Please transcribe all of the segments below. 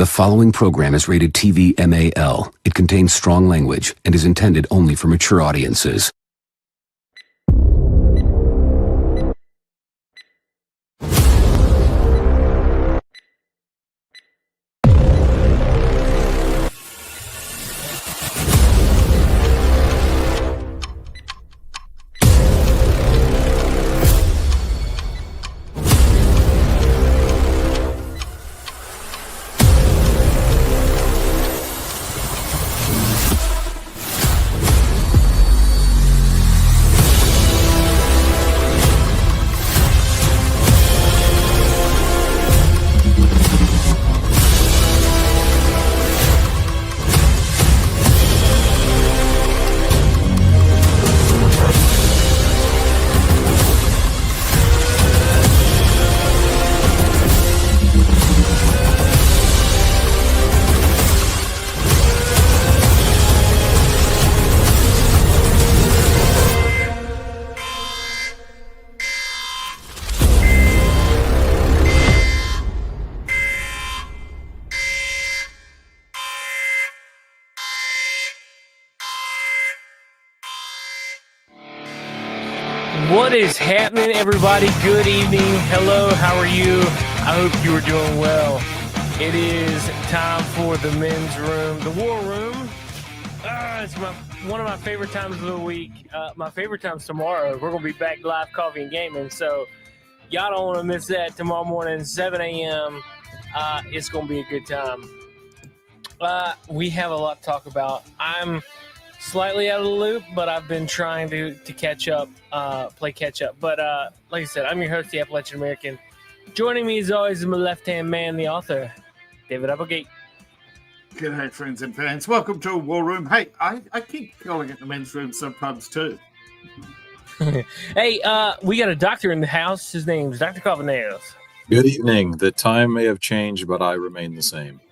The following program is rated TV MAL. It contains strong language and is intended only for mature audiences. What is happening, everybody? Good evening. Hello, how are you? I hope you are doing well. It is time for the men's room, the War Room. It's one of my favorite times of the week. My favorite time's tomorrow. We're going to be back live coffee and gaming, so y'all don't want to miss that tomorrow morning, 7 a.m. It's going to be a good time. We have a lot to talk about. I'm slightly out of the loop, but I've been trying to catch up, play catch up. But like I said, I'm your host, the Appalachian American. Joining me as always is my left-hand man, the author, David Applegate. Good day, friends and fans. Welcome to War Room. Hey, I keep calling it the men's room sometimes too. Hey, we got a doctor in the house. His name's Dr. Carbonales. Good evening. The time may have changed, but I remain the same.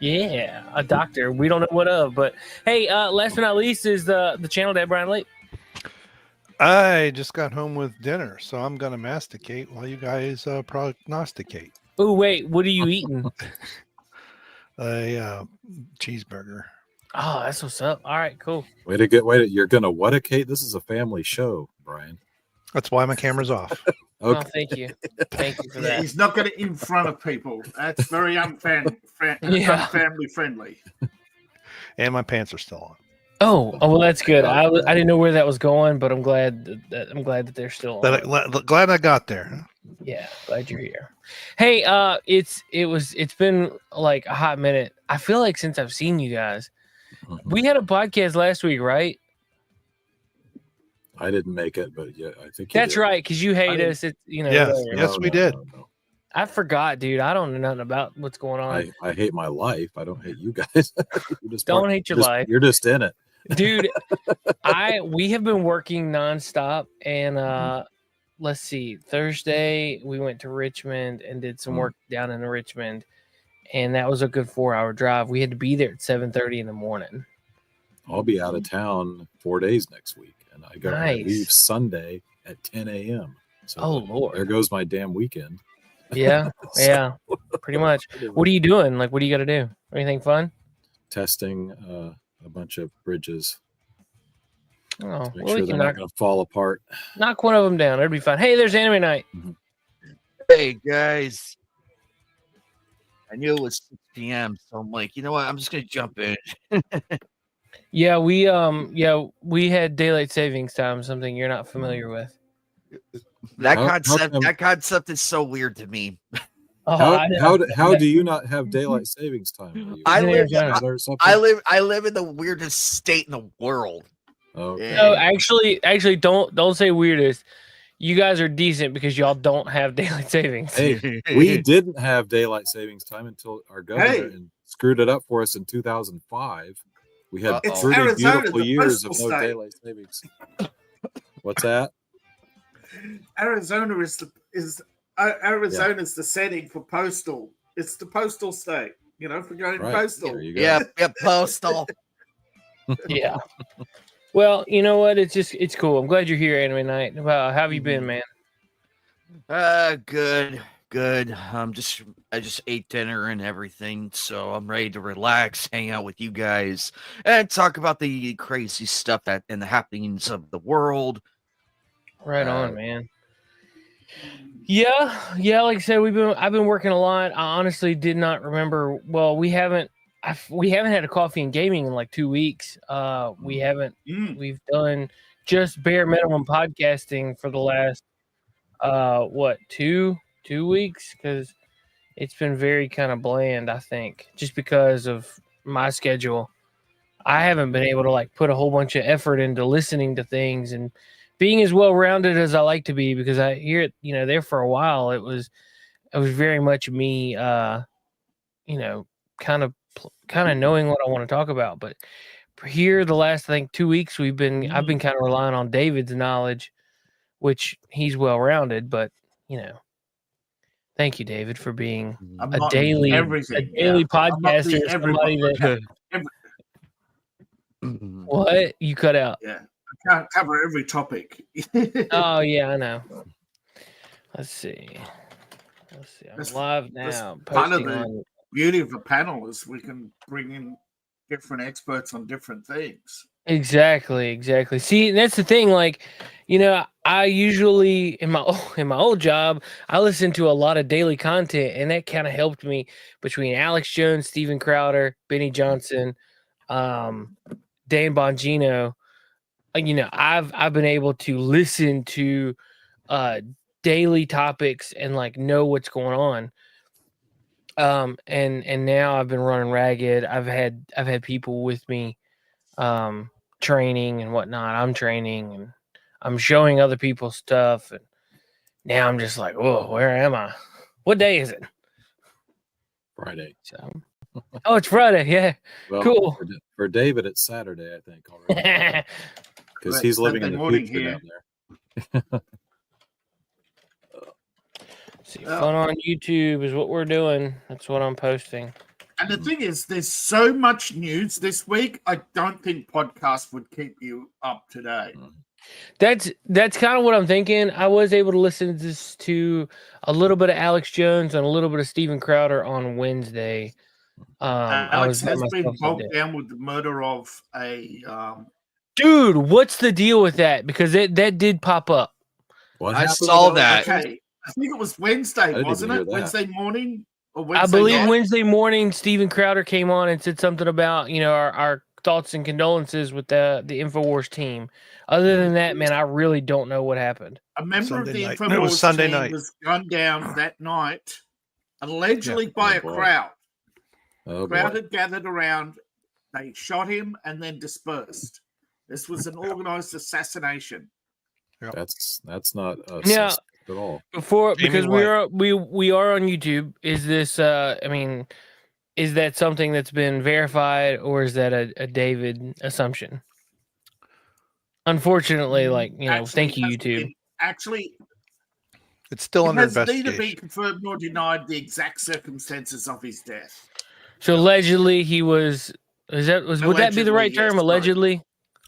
Yeah, a doctor. We don't know what of, but hey, last but not least is the channel Dad Brian Lake. I just got home with dinner, so I'm going to masticate while you guys prognosticate. Oh, wait, what are you eating? A cheeseburger. Oh, that's what's up. All right, cool. Wait you're going to what-acate? This is a family show, Brian. That's why my camera's off. Okay. Oh, thank you. Thank you for that. He's not going to in front of people. That's very unfamily friendly. And my pants are still on. Oh, well, that's good. I didn't know where that was going, but I'm glad that they're still on. Glad I got there. Yeah, glad you're here. Hey, it's been like a hot minute. I feel like since I've seen you guys, we had a podcast last week, right? I didn't make it, but yeah, I think that's right, because you hate us. It's Yes, we did. No. I forgot, dude. I don't know nothing about what's going on. I hate my life. I don't hate you guys. Don't hate your life. You're just in it, dude. We have been working nonstop, and let's see. Thursday we went to Richmond and did some work down in Richmond, and that was a good 4-hour drive. We had to be there at 7:30 in the morning. I'll be out of town 4 days next week. And I go leave Sunday at 10 a.m. So Lord, there goes my damn weekend. Yeah, yeah, pretty much. What are you doing? Like, what do you got to do? Anything fun? Testing a bunch of bridges. Oh, make sure they're not going to fall apart. Knock one of them down. It'll be fun. Hey, there's Anime Night. Mm-hmm. Hey guys, I knew it was 6 p.m. So I'm like, you know what? I'm just going to jump in. Yeah, we had daylight savings time, something you're not familiar with. That concept is so weird to me. How do you not have daylight savings time? I live in the weirdest state in the world. Okay. No, actually don't say weirdest. You guys are decent because y'all don't have daylight savings. Hey, we didn't have daylight savings time until our governor screwed it up for us in 2005. We had 30 beautiful years of no daylight savings. What's that? Arizona is the setting for postal. It's the postal state. For going postal. Yeah, postal. Yeah. Well, you know what? It's cool. I'm glad you're here, Anime Night. How have you been, man? Good. good. I just ate dinner and everything, so I'm ready to relax, hang out with you guys, and talk about the crazy stuff and the happenings of the world. Right on, man. Yeah. Like I said, I've been working a lot. I honestly did not remember. Well, we haven't had a coffee and gaming in like 2 weeks. We've done just bare minimum podcasting for the last two weeks, because it's been very kind of bland, I think, just because of my schedule. I haven't been able to like put a whole bunch of effort into listening to things and being as well rounded as I like to be, because I hear it, there for a while it was very much me kind of knowing what I want to talk about. But here the last, I think, 2 weeks I've been kind of relying on David's knowledge, which he's well rounded, but thank you, David, for being a daily podcaster. Somebody that what you cut out? Yeah, I can't cover every topic. Oh yeah, I know. Let's see. I'm live now. Part of the beauty of a panel is we can bring in different experts on different things. Exactly. See, that's the thing. Like, I usually in my old job, I listened to a lot of daily content, and that kind of helped me between Alex Jones, Steven Crowder, Benny Johnson, Dan Bongino. I've been able to listen to daily topics and like know what's going on. And now I've been running ragged. I've had people with me training and whatnot. I'm training and I'm showing other people stuff, and now I'm just like, whoa, where am I? What day is it? Friday. So, oh, it's Friday. Yeah. Well, cool. For David, it's Saturday, I think, already. Because he's living in the future down there. See, fun on YouTube is what we're doing. That's what I'm posting. And the thing is, there's so much news this week. I don't think podcasts would keep you up to date. That's kind of what I'm thinking. I was able to listen to a little bit of Alex Jones and a little bit of Steven Crowder on Wednesday. Alex has been bogged down with the murder of a dude. What's the deal with that? Because that did pop up. I saw that. Okay. I think it was Wednesday, wasn't it? Wednesday morning or Wednesday I believe night? Wednesday morning, Steven Crowder came on and said something about our thoughts and condolences with the InfoWars team. Other than that, man, I really don't know what happened. A member of the InfoWars team was gunned down that night, allegedly by a crowd. Crowd had gathered around. They shot him and then dispersed. This was an organized assassination. Yep. That's not now at all. Because we are on YouTube. Is this? Is that something that's been verified, or is that a David assumption? Unfortunately, thank you, YouTube. It's still under investigation. Neither been confirmed nor denied the exact circumstances of his death. So allegedly, he was. Would that be the right term? Yes, allegedly.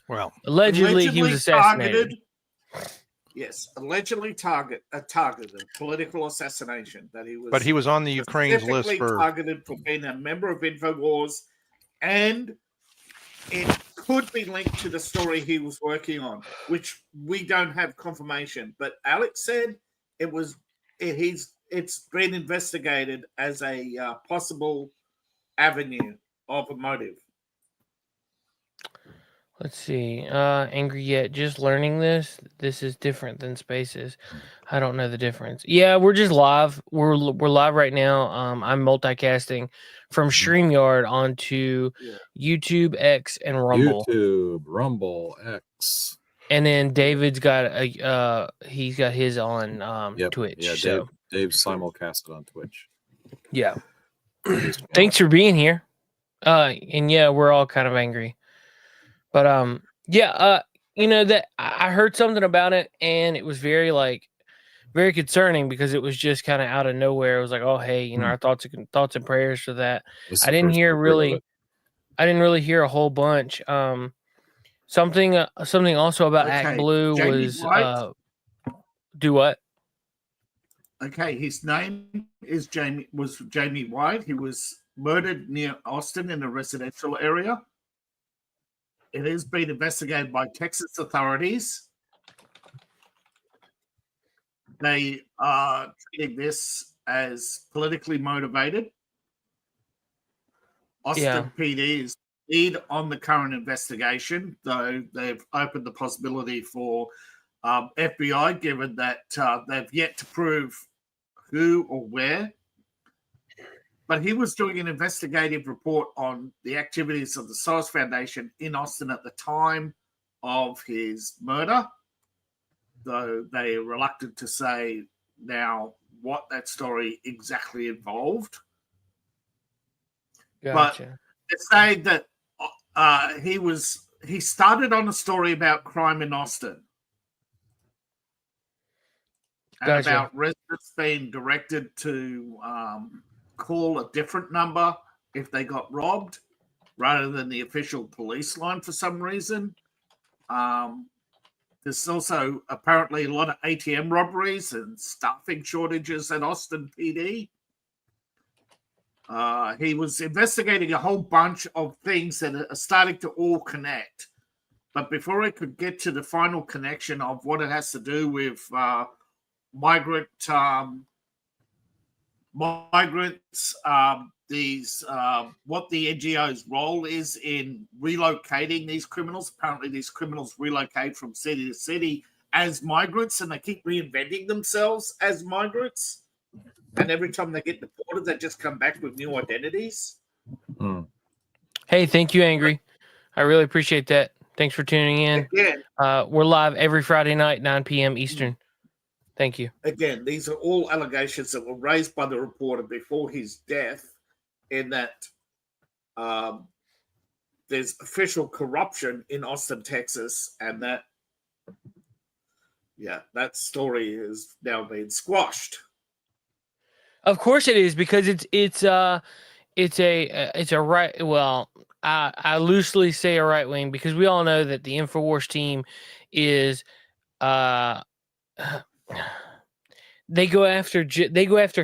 Well, allegedly he was assassinated. Yes, allegedly targeted political assassination. But he was on the Ukraine's list for targeted for being a member of InfoWars, and it could be linked to the story he was working on, which we don't have confirmation. But Alex said it's been investigated as a possible avenue of a motive. Let's see. Angry Yet, just learning this. This is different than Spaces. I don't know the difference. Yeah, we're just live. We're live right now. I'm multicasting from StreamYard onto YouTube, X, and Rumble. YouTube, Rumble, X. And then David's got he's got his on Twitch. Yeah, so Dave simulcasted on Twitch. Yeah. Thanks for being here. And yeah, we're all kind of angry. But that I heard something about it, and it was very concerning, because it was just kind of out of nowhere. It was like, oh hey, our thoughts and prayers for that. I didn't really hear a whole bunch. Something also about Act Blue was do what? Okay, his name is Jamie White. He was murdered near Austin in a residential area. It has been investigated by Texas authorities. They are treating this as politically motivated. Austin PD is lead on the current investigation, though they've opened the possibility for FBI, given that they've yet to prove who or where. But he was doing an investigative report on the activities of the Soros Foundation in Austin at the time of his murder, though they are reluctant to say now what that story exactly involved. Gotcha. But they say that he started on a story about crime in Austin. And about residents being directed to call a different number if they got robbed rather than the official police line for some reason. There's also apparently a lot of ATM robberies and staffing shortages at Austin PD. He was investigating a whole bunch of things that are starting to all connect. But before he could get to the final connection of what it has to do with migrants, what the NGO's role is in relocating these criminals. Apparently, these criminals relocate from city to city as migrants, and they keep reinventing themselves as migrants. And every time they get deported, they just come back with new identities. Hey, thank you, Angry. I really appreciate that. Thanks for tuning in. Again, we're live every Friday night, 9 p.m. Eastern. Thank you. Again, these are all allegations that were raised by the reporter before his death, in that there's official corruption in Austin, Texas, and that story has now been squashed. Of course it is, because it's a right. Well, I loosely say a right wing, because we all know that the InfoWars team is they go after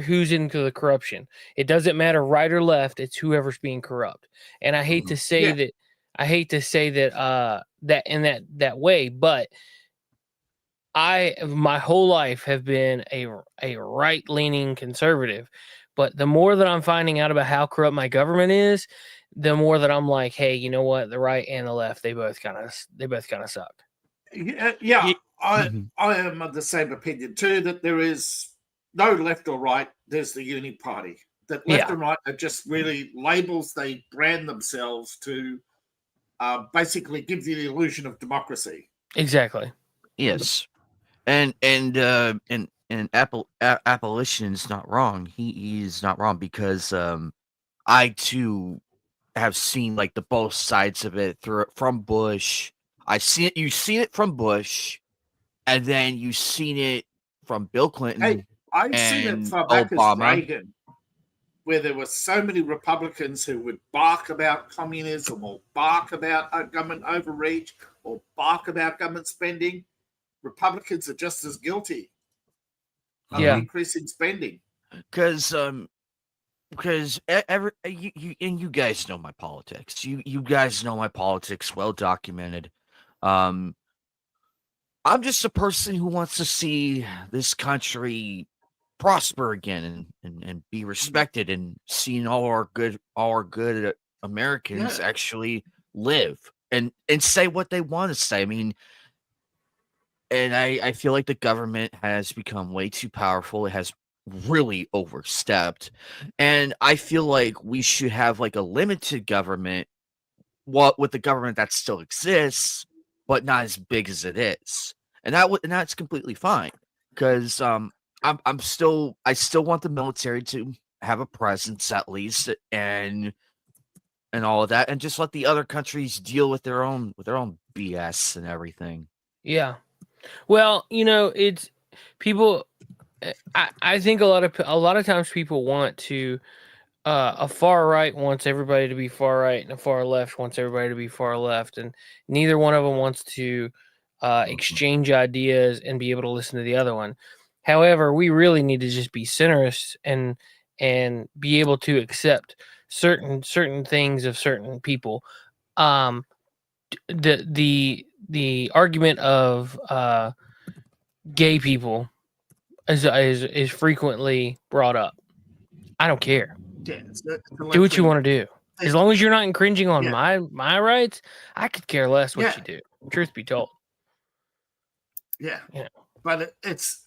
who's into the corruption. It doesn't matter right or left; it's whoever's being corrupt. And I hate to say that. I hate to say that that in that way, but I my whole life have been a right-leaning conservative. But the more that I'm finding out about how corrupt my government is, the more that I'm like, hey, you know what? The right and the left, they both kind of suck. Yeah. I am of the same opinion too, that there is no left or right. There's the Uni Party. That left and right are just really labels they brand themselves to basically give you the illusion of democracy. Exactly. Yes, and Appalachian is not wrong. He is not wrong, because I too have seen like the both sides of it from Bush. You've seen it from Bush. And then you've seen it from Bill Clinton. Hey, I've seen it far back as Reagan, where there were so many Republicans who would bark about communism or bark about government overreach or bark about government spending. Republicans are just as guilty of increasing spending. Because you guys know my politics. You guys know my politics, well documented. I'm just a person who wants to see this country prosper again and be respected, and seeing all our good Americans actually live and say what they want to say. I mean, and I feel like the government has become way too powerful. It has really overstepped, and I feel like we should have like a limited government, with the government that still exists, but not as big as it is. And that's completely fine, because I still want the military to have a presence at least, and all of that, and just let the other countries deal with their own BS and everything. Yeah. Well, it's people. I think a lot of times people want to. A far right wants everybody to be far right, and a far left wants everybody to be far left, and neither one of them wants to exchange ideas and be able to listen to the other one. However, we really need to just be centerists and be able to accept certain things of certain people. The argument of gay people is frequently brought up. I don't care. Yeah, do what you want to do. As long as you're not infringing on my rights, I could care less what you do. Truth be told. Yeah. But it's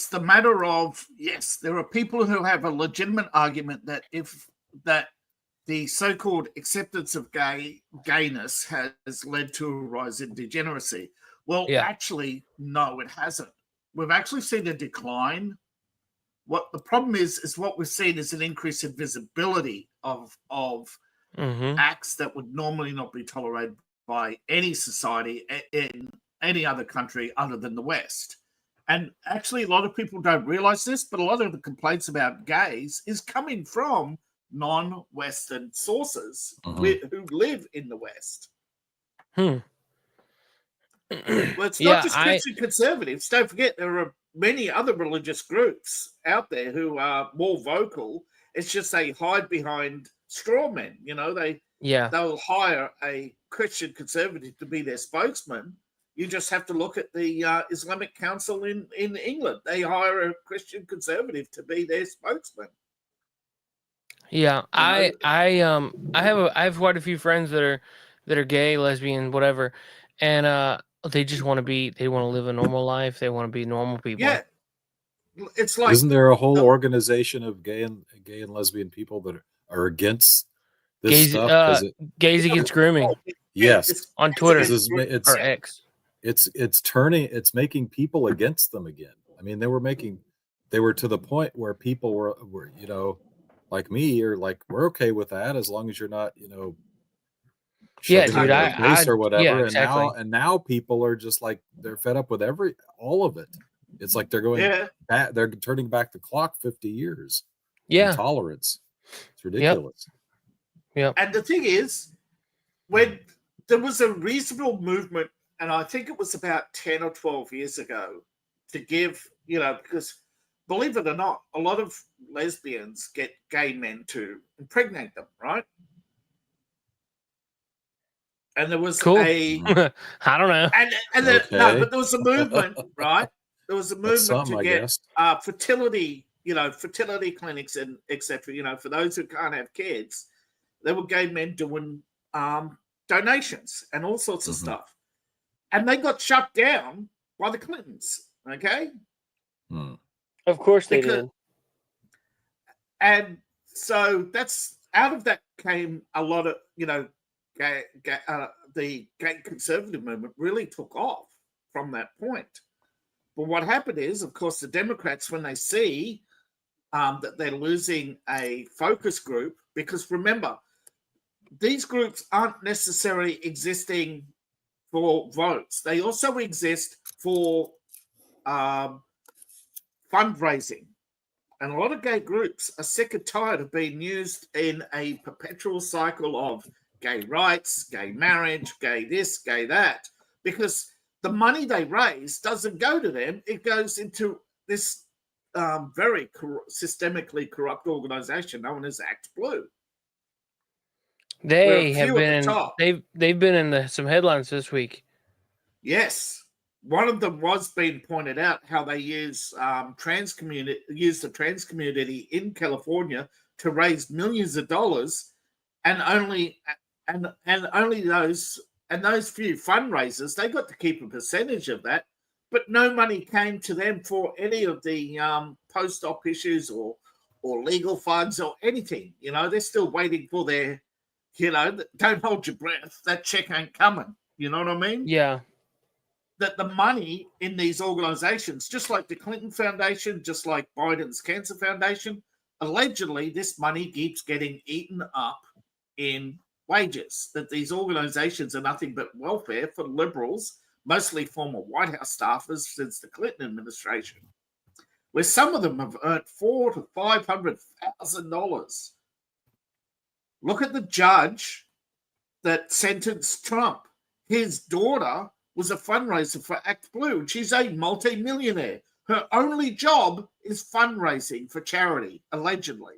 the matter of, yes, there are people who have a legitimate argument that that the so-called acceptance of gayness has led to a rise in degeneracy. Well, actually, no, it hasn't. We've actually seen a decline. What the problem is what we've seen is an increase in visibility of acts that would normally not be tolerated by any society in any other country other than the West. And actually, a lot of people don't realize this, but a lot of the complaints about gays is coming from non-Western sources who live in the West. Well, it's not just Christian conservatives. Don't forget, there are many other religious groups out there who are more vocal. It's just they hide behind straw men. They'll hire a Christian conservative to be their spokesman. You just have to look at the Islamic Council in England. They hire a Christian conservative to be their spokesman. Yeah, I have quite a few friends that are gay, lesbian, whatever, and they just want to live a normal life. They want to be normal people. Yeah, it's like, isn't there a whole organization of gay and lesbian people that are against this stuff? Gays against grooming. Yes, on Twitter or X. It's making people against them again. I mean, they were to the point where people were like me, or like, we're okay with that as long as you're not, dude, or whatever. Yeah, and exactly. now people are just like, they're fed up with all of it. It's like they're going back, they're turning back the clock 50 years. Tolerance. It's ridiculous. Yeah. And the thing is, when there was a reasonable movement, and I think it was about 10 or 12 years ago, to give, because believe it or not, a lot of lesbians get gay men to impregnate them, right? And there was I don't know. But there was a movement, right? There was a movement to get fertility, fertility clinics and etc. For those who can't have kids, there were gay men doing donations and all sorts of stuff, and they got shut down by the Clintons. Okay. Of course they did. And so that's out of that came a lot of, the gay conservative movement really took off from that point. But what happened is, of course, the Democrats, when they see that they're losing a focus group, because remember, these groups aren't necessarily existing for votes. They also exist for fundraising. And a lot of gay groups are sick and tired of being used in a perpetual cycle of gay rights, gay marriage, gay this, gay that, because the money they raise doesn't go to them. It goes into this very systemically corrupt organization known as Act Blue. They have been they've been in some headlines this week. Yes. One of them was being pointed out how they use the trans community in California to raise millions of dollars, and only those few fundraisers, they got to keep a percentage of that, but no money came to them for any of the post-op issues or legal funds or anything. They're still waiting for their, don't hold your breath. That check ain't coming. You know what I mean? Yeah. That the money in these organizations, just like the Clinton Foundation, just like Biden's Cancer Foundation, allegedly this money keeps getting eaten up in wages. That these organizations are nothing but welfare for liberals, mostly former White House staffers since the Clinton administration, where some of them have earned $400,000 to $500,000. Look at the judge that sentenced Trump. His daughter was a fundraiser for Act Blue, and she's a multi-millionaire Her only job is fundraising for charity, allegedly.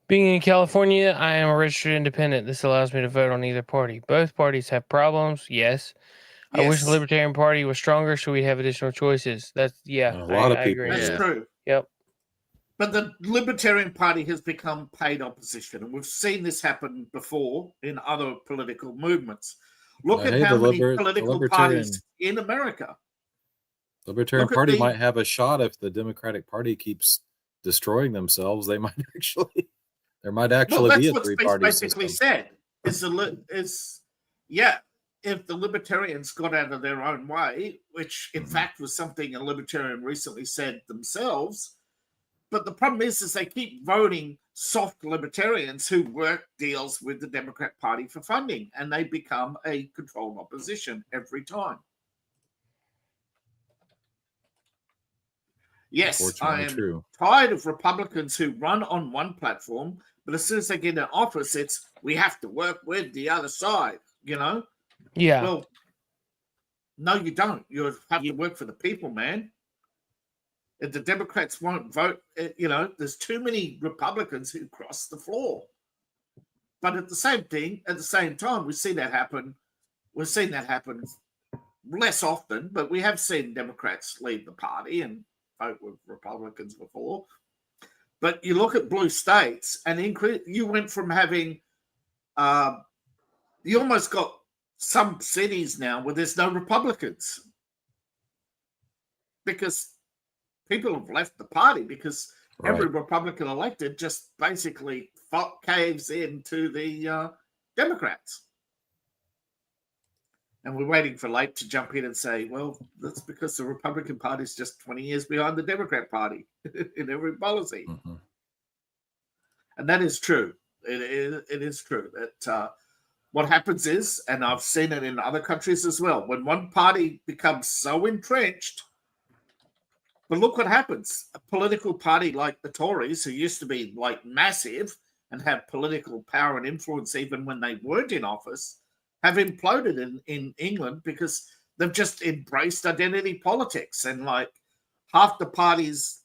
Being in California, I am a registered independent. This allows me to vote on either party. Both parties have problems, yes. I wish the Libertarian Party was stronger so we'd have additional choices. That's, a lot of people. I agree. That's true. Yep. But the Libertarian Party has become paid opposition, and we've seen this happen before in other political movements. Look at how many political parties in America. The Libertarian Party might have a shot if the Democratic Party keeps destroying themselves. They might actually, there might actually be a three-party basically system. Said if the Libertarians got out of their own way, which in fact was something a Libertarian recently said themselves. But the problem is they keep voting soft Libertarians who work deals with the Democrat Party for funding, and they become a controlled opposition every time. Yes, I am tired of Republicans who run on one platform, but as soon as they get in office, it's we have to work with the other side, you know? Yeah. Well, no, you don't. You have to work for the people, man. If the Democrats won't vote, you know, there's too many Republicans who cross the floor. But at the same time, we see that happen. We've seen that happen less often, but we have seen Democrats leave the party and vote with Republicans before. But you look at blue states and you went from having, you almost got some cities now where there's no Republicans because people have left the party because every Republican elected just basically caves into the Democrats. And we're waiting for Late to jump in and say, well, that's because the Republican Party is just 20 years behind the Democrat Party in every policy. Mm-hmm. And that is true. It is true that what happens is, and I've seen it in other countries as well, when one party becomes so entrenched, but look what happens. A political party like the Tories, who used to be like massive and have political power and influence even when they weren't in office, have imploded in England because they've just embraced identity politics, and like half the parties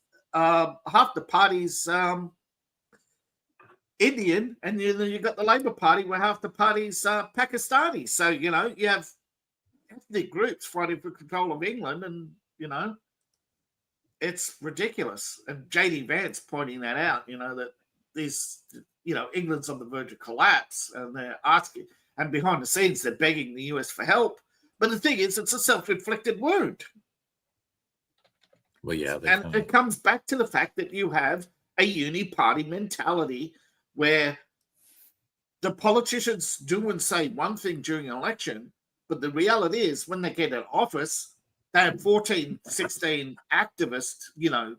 Indian, and then you've got the Labour Party where half the party's Pakistani. So, you know, you have ethnic groups fighting for control of England, and, you know, it's ridiculous. And J.D. Vance pointing that out, you know, that these, you know, England's on the verge of collapse, and they're asking, and behind the scenes, they're begging the US for help. But the thing is, it's a self-inflicted wound. Well, yeah. And it comes back to the fact that you have a uni-party mentality where the politicians do and say one thing during an election, but the reality is when they get in office, they have 14, 16 activists, you know,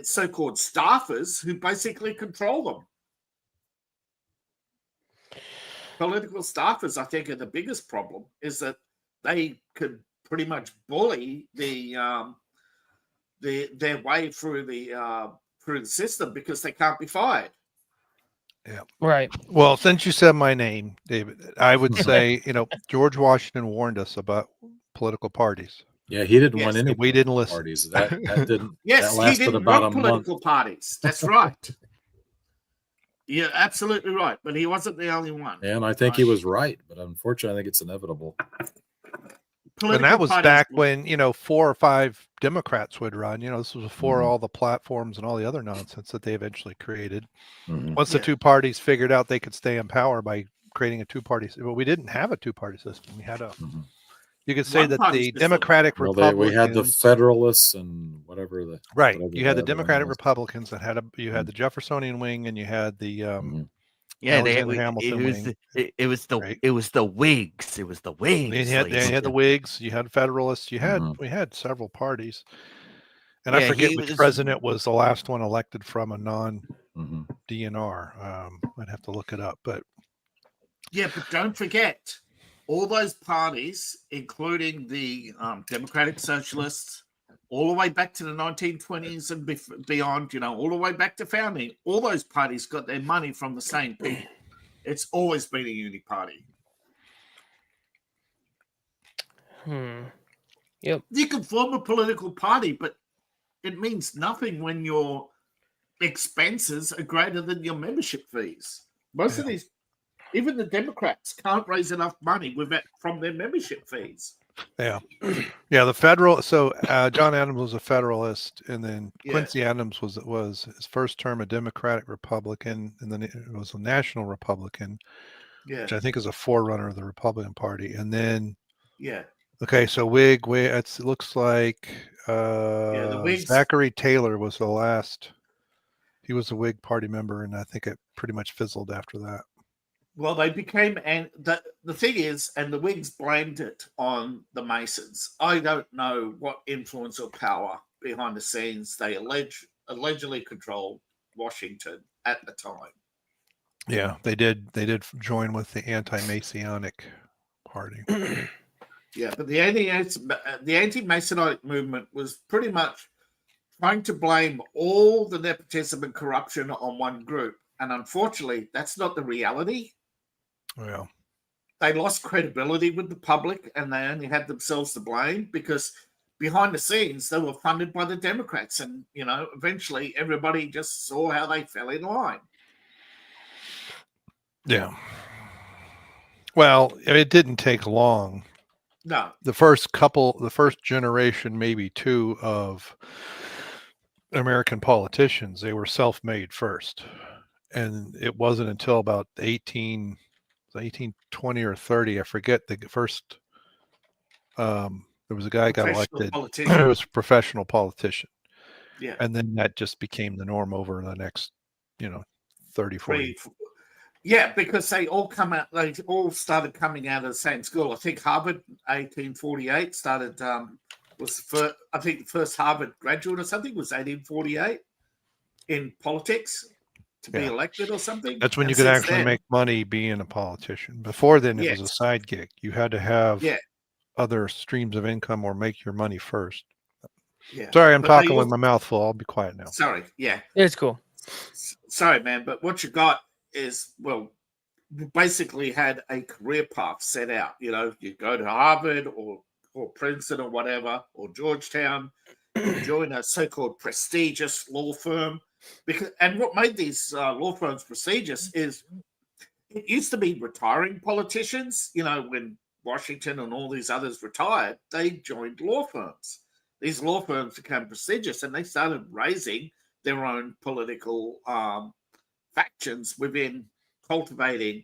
so-called staffers who basically control them. Political staffers, I think, are the biggest problem, is that they could pretty much bully their way through the system because they can't be fired. Yeah. Right. Well, since you said my name, David, I would say, you know, George Washington warned us about political parties. Yeah, he didn't want any. We didn't listen. Parties. That didn't. Yes, that he didn't want political parties. That's right. You're absolutely right, but he wasn't the only one. And I think he was right, but unfortunately, I think it's inevitable. And that was back when, you know, 4 or 5 Democrats would run. You know, this was before all the platforms and all the other nonsense that they eventually created. Mm-hmm. Once the two parties figured out they could stay in power by creating a two-party system. Well, we didn't have a two-party system. We had a, you could say that the Democratic Republicans. We had the Federalists and whatever the. Right. You had the Democratic Republicans that had you had the Jeffersonian wing, and you had the, yeah, it was the Whigs. It was the Whigs. You had the Whigs. You had Federalists. You had we had several parties, and I forget which president was the last one elected from a non-DNR. I'd have to look it up, but but don't forget all those parties, including the Democratic Socialists, all the way back to the 1920s and beyond, you know, all the way back to founding, all those parties got their money from the same people. It's always been a uni party. Yep. You can form a political party, but it means nothing when your expenses are greater than your membership fees. Most of these, even the Democrats, can't raise enough money from their membership fees. Yeah. Yeah. The federal. So John Adams was a Federalist, and then Quincy Adams was his first term a Democratic Republican, and then it was a National Republican, which I think is a forerunner of the Republican Party. And then, okay, so Whig. It looks like the Whigs. Zachary Taylor was the last. He was a Whig Party member, and I think it pretty much fizzled after that. Well, they became, and the thing is, and the Whigs blamed it on the Masons. I don't know what influence or power behind the scenes they allegedly controlled Washington at the time. Yeah, they did join with the anti-Masonic party. Yeah, but the anti-Masonic movement was pretty much trying to blame all the nepotism and corruption on one group. And unfortunately, that's not the reality. Well, they lost credibility with the public, and they only had themselves to blame because behind the scenes they were funded by the Democrats, and eventually everybody just saw how they fell in line. Yeah. Well, it didn't take long. No. The first generation, maybe two, of American politicians, they were self-made first, and it wasn't until about 1820 or 30, I forget, the first there was a guy got elected. It was a professional politician. Yeah. And then that just became the norm over the next 30, 40. Yeah, because they all started coming out of the same school. I think Harvard 1848 started I think the first Harvard graduate or something was 1848 in politics to be elected or something. That's when you could actually make money being a politician. Before then, it was a side gig. You had to have other streams of income or make your money first. Yeah. Sorry, I'm talking with my mouth full. I'll be quiet now. Sorry. Yeah. It's cool. Sorry, man. But what you got is, well, you basically had a career path set out. You go to Harvard or Princeton or whatever, or Georgetown, join a so-called prestigious law firm. And what made these law firms prestigious is it used to be retiring politicians. When Washington and all these others retired, they joined law firms. These law firms became prestigious, and they started raising their own political factions within cultivating,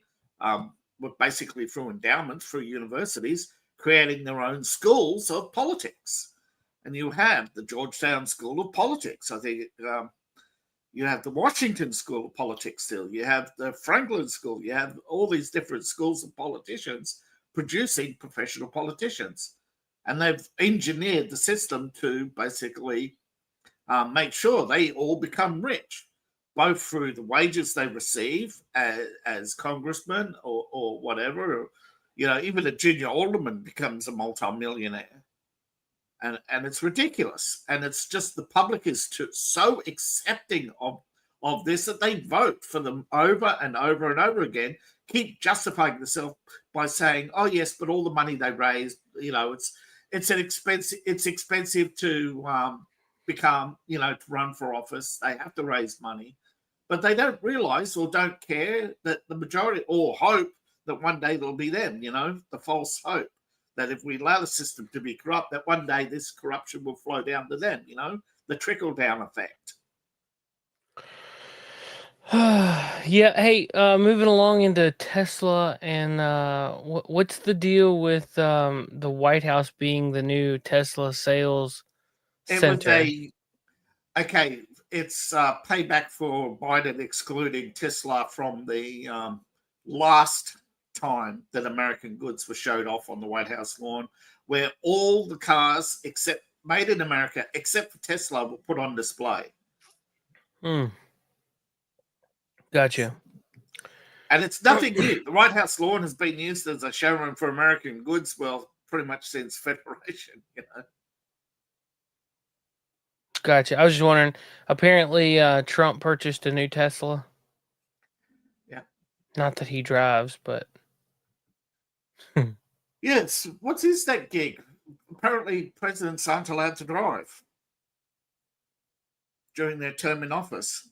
basically through endowments, through universities, creating their own schools of politics. And you have the Georgetown School of Politics. I think you have the Washington School of Politics still. You have the Franklin School. You have all these different schools of politicians producing professional politicians. And they've engineered the system to basically make sure they all become rich, both through the wages they receive as congressmen or whatever. Or, even a junior alderman becomes a multimillionaire. And it's ridiculous. And it's just the public is so accepting of this that they vote for them over and over and over again, keep justifying themselves by saying, oh, yes, but all the money they raise, it's expensive to become, to run for office. They have to raise money. But they don't realize or don't care that the majority, or hope that one day there'll be them, the false hope that if we allow the system to be corrupt, that one day this corruption will flow down to them, the trickle-down effect. Yeah. Hey, moving along into Tesla, and what's the deal with the White House being the new Tesla sales center? It's payback for Biden excluding Tesla from the last time that American goods were showed off on the White House lawn, where all the cars made in America except for Tesla were put on display. Gotcha. And it's nothing new. The White House lawn has been used as a showroom for American goods, well, pretty much since Federation, Gotcha. I was just wondering, apparently Trump purchased a new Tesla. Yeah. Not that he drives, but... Yes. What is that gig? apparently presidents aren't allowed to drive during their term in office.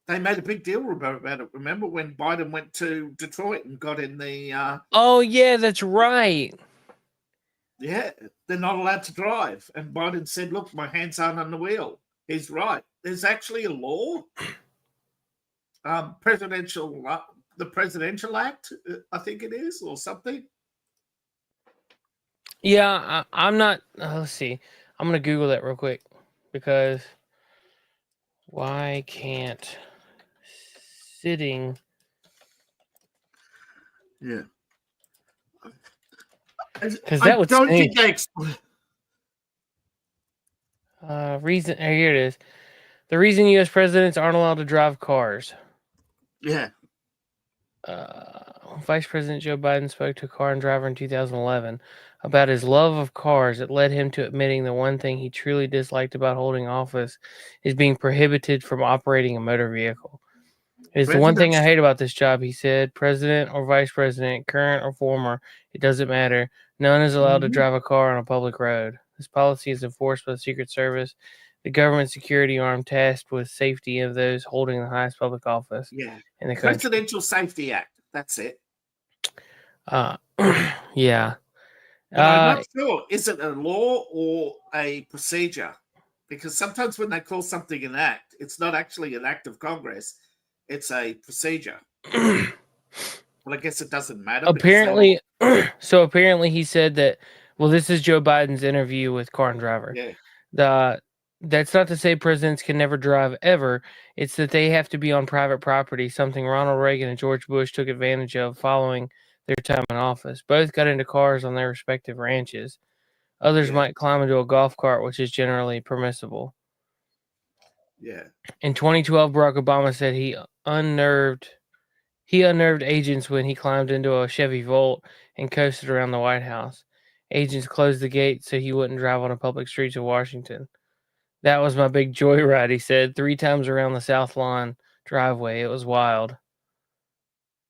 They made a big deal about it. Remember when Biden went to Detroit and got in the... Oh, yeah, that's right. Yeah, they're not allowed to drive. And Biden said, look, my hands aren't on the wheel. He's right. There's actually a law. The Presidential Act, I think it is, or something. Yeah, I'm not... let's see. I'm going to Google that real quick. Because why can't sitting... Yeah. Because that would don't stink. think they explain. Reason here it is. The reason U.S. presidents aren't allowed to drive cars. Yeah. Vice President Joe Biden spoke to a car and driver in 2011 about his love of cars that led him to admitting the one thing he truly disliked about holding office is being prohibited from operating a motor vehicle. It is the one thing I hate about this job, he said. President or vice president, current or former, it doesn't matter. No one is allowed to drive a car on a public road. This policy is enforced by the Secret Service, the government security arm tasked with safety of those holding the highest public office in the country. Presidential Safety Act. That's it. Yeah. But I'm not sure. Is it a law or a procedure? Because sometimes when they call something an act, it's not actually an act of Congress. It's a procedure. Well, I guess it doesn't matter. Apparently, so apparently he said that, well, this is Joe Biden's interview with car and driver. Yeah. That's not to say presidents can never drive ever. It's that they have to be on private property, something Ronald Reagan and George Bush took advantage of following their time in office. Both got into cars on their respective ranches. Others might climb into a golf cart, which is generally permissible. Yeah. In 2012, Barack Obama said he unnerved agents when he climbed into a Chevy Volt and coasted around the White House. Agents closed the gate so he wouldn't drive on the public streets of Washington. That was my big joyride, he said, 3 times around the South Lawn driveway. It was wild.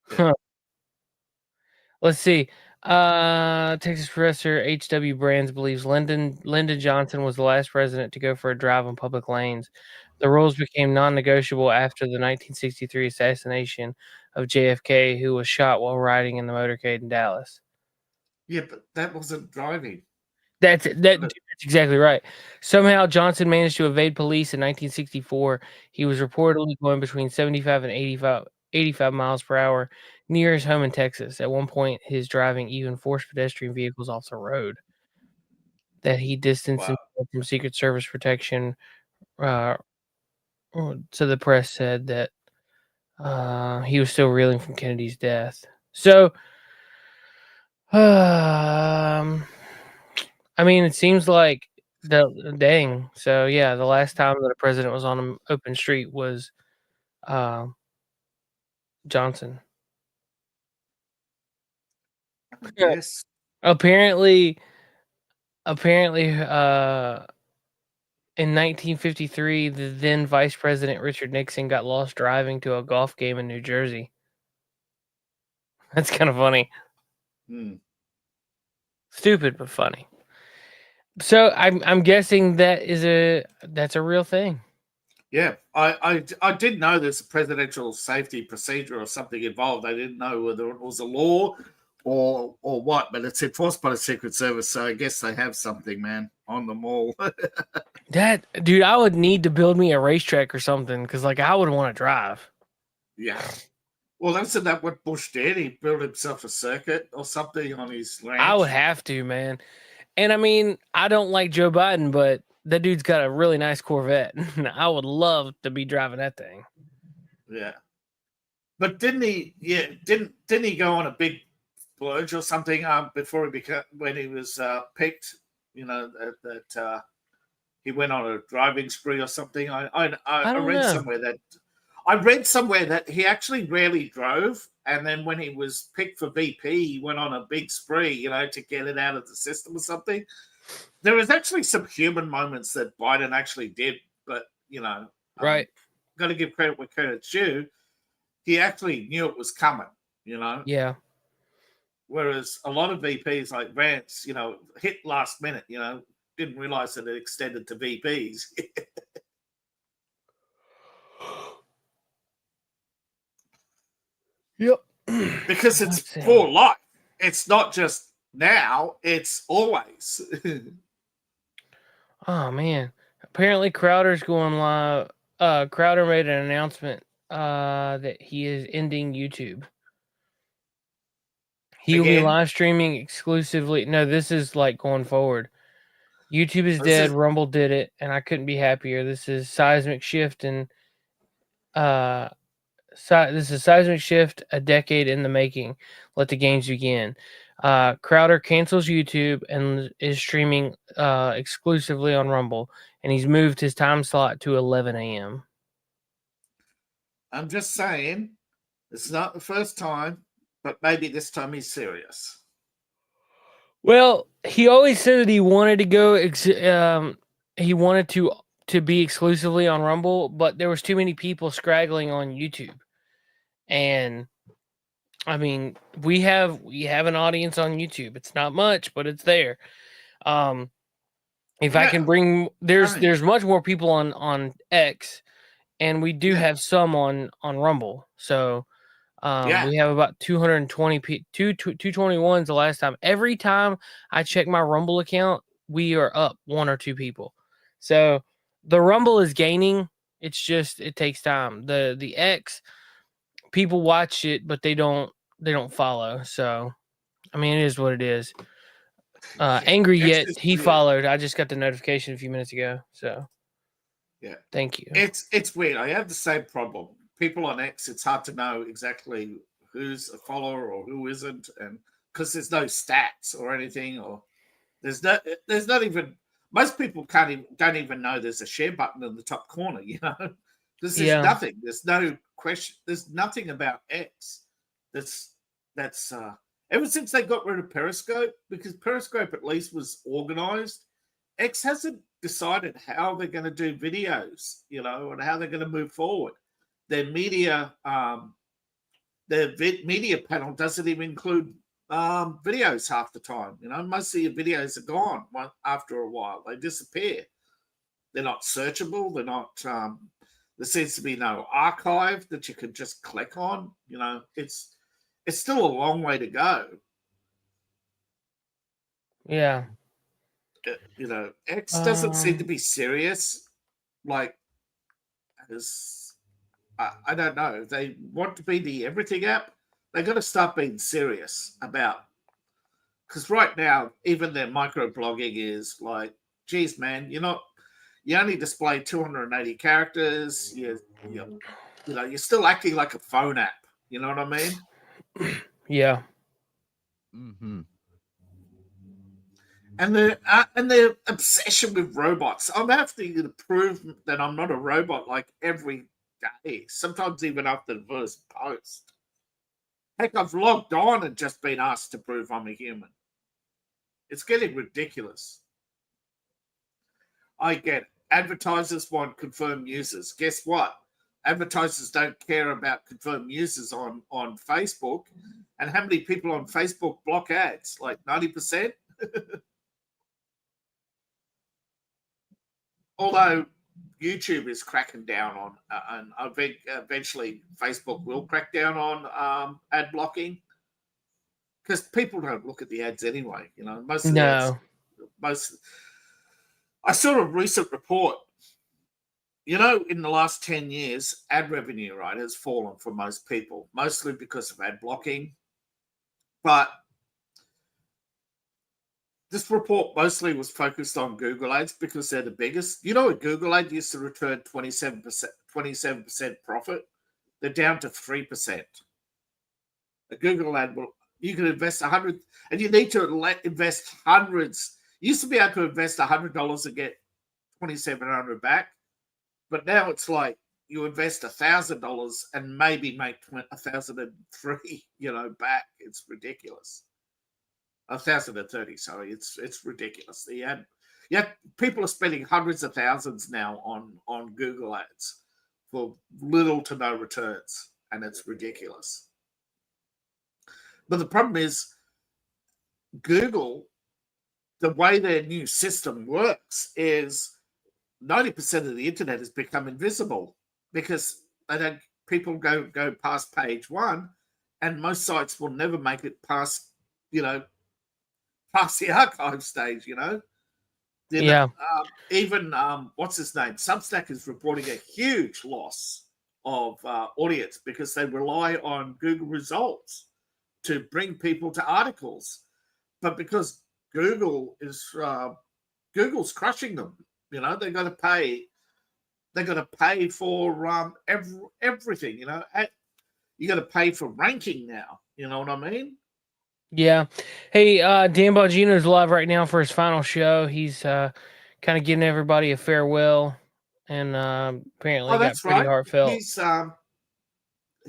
Huh. Let's see. Texas professor H.W. Brands believes Lyndon Johnson was the last president to go for a drive on public lanes. The rules became non-negotiable after the 1963 assassination of JFK, who was shot while riding in the motorcade in Dallas. Yeah, but that wasn't driving. That's exactly right. Somehow Johnson managed to evade police in 1964. He was reportedly going between 75 and 85 miles per hour near his home in Texas. At one point, his driving even forced pedestrian vehicles off the road. That he distanced himself from Secret Service protection. So the press said that he was still reeling from Kennedy's death. So, I mean, it seems like dang. So yeah, the last time that a president was on an open street was Johnson. Yes. Apparently, in 1953, the then Vice President Richard Nixon got lost driving to a golf game in New Jersey. That's kind of funny. Stupid, but funny. So I'm guessing that's a real thing. Yeah, I did know there's a presidential safety procedure or something involved. I didn't know whether it was a law or what, but it's enforced by the Secret Service, so I guess they have something, man, on them all. Dude, I would need to build me a racetrack or something because, like, I would want to drive. Yeah. Well, isn't that what Bush did? He built himself a circuit or something on his ranch. I would have to, man. And I mean, I don't like Joe Biden, but that dude's got a really nice Corvette. I would love to be driving that thing. Yeah. But didn't he go on a big splurge or something before when he was picked? You know, that he went on a driving spree or something. I read somewhere that he actually rarely drove, and then when he was picked for VP, he went on a big spree, you know, to get it out of the system or something. There was actually some human moments that Biden actually did, but, you know, right. Got to give credit where credit's due. He actually knew it was coming, you know. Yeah. Whereas a lot of VPs like Vance, hit last minute, didn't realize that it extended to VPs. Yep. Because it's for life. It's not just now, it's always. Oh man. Apparently Crowder's going live. Crowder made an announcement that he is ending YouTube. He will be live streaming exclusively. No, this is like going forward. YouTube is dead. Rumble did it, and I couldn't be happier. This is seismic shift, and this is seismic shift, a decade in the making. Let the games begin. Crowder cancels YouTube and is streaming exclusively on Rumble, and he's moved his time slot to 11 a.m. I'm just saying, it's not the first time, but maybe this time he's serious. Well, he always said that he wanted to go. He wanted to be exclusively on Rumble, but there was too many people scraggling on YouTube, and I mean, we have an audience on YouTube. It's not much, but it's there. If I can bring, there's much more people on X, and we do have some on Rumble. So. We have about 220 221s the last time. Every time I check my Rumble account, we are up 1 or 2 people. So the Rumble is gaining. It's just it takes time. The X people watch it, but they don't follow. So I mean, it is what it is. Angry Yet he followed. I just got the notification a few minutes ago. So yeah, thank you. It's weird. I have the same problem. People on X, it's hard to know exactly who's a follower or who isn't, and because there's no stats or anything, or there's not even, most people don't even know there's a share button in the top corner, because there's nothing. There's no question. There's nothing about X that's ever since they got rid of Periscope, because Periscope at least was organized. X hasn't decided how they're going to do videos, and how they're going to move forward. Their media, media panel doesn't even include videos half the time. Most of your videos are gone after a while. They disappear. They're not searchable. They're not. There seems to be no archive that you can just click on. It's still a long way to go. Yeah. X doesn't seem to be serious. Like, I don't know. If they want to be the everything app, they got to start being serious about. Because right now, even their microblogging is like, geez, man, you only display 280 characters. You're still acting like a phone app. You know what I mean? Yeah. Mm-hmm. And their obsession with robots. I'm having to prove that I'm not a robot like every day. Sometimes even after the first post. Heck, I've logged on and just been asked to prove I'm a human. It's getting ridiculous. I get it. Advertisers want confirmed users. Guess what? Advertisers don't care about confirmed users on Facebook. And how many people on Facebook block ads? Like 90%? Although YouTube is cracking down on, and I think eventually Facebook will crack down on ad blocking, because people don't look at the ads anyway. Most of the ads, I saw a recent report. In the last 10 years, ad revenue, right, has fallen for most people, mostly because of ad blocking. But this report mostly was focused on Google ads because they're the biggest. A Google ad used to return 27% profit. They're down to 3%. A Google ad you can invest $100, and you need to invest hundreds. You used to be able to invest $100 and get $2,700 back, but now it's like you invest $1,000 and maybe make $1,003, back. It's ridiculous. 1,030, sorry, it's ridiculous. People are spending hundreds of thousands now on Google ads for little to no returns, and it's ridiculous. But the problem is, Google, the way their new system works is 90% of the internet has become invisible because people go past page 1, and most sites will never make it past the archive stage. Even what's his name? Substack is reporting a huge loss of audience because they rely on Google results to bring people to articles, but because Google's crushing them. They're going to pay. They're going to pay for everything. You got to pay for ranking now. You know what I mean? Yeah. Hey, Dan Bongino's live right now for his final show. He's kind of giving everybody a farewell, and apparently got pretty heartfelt.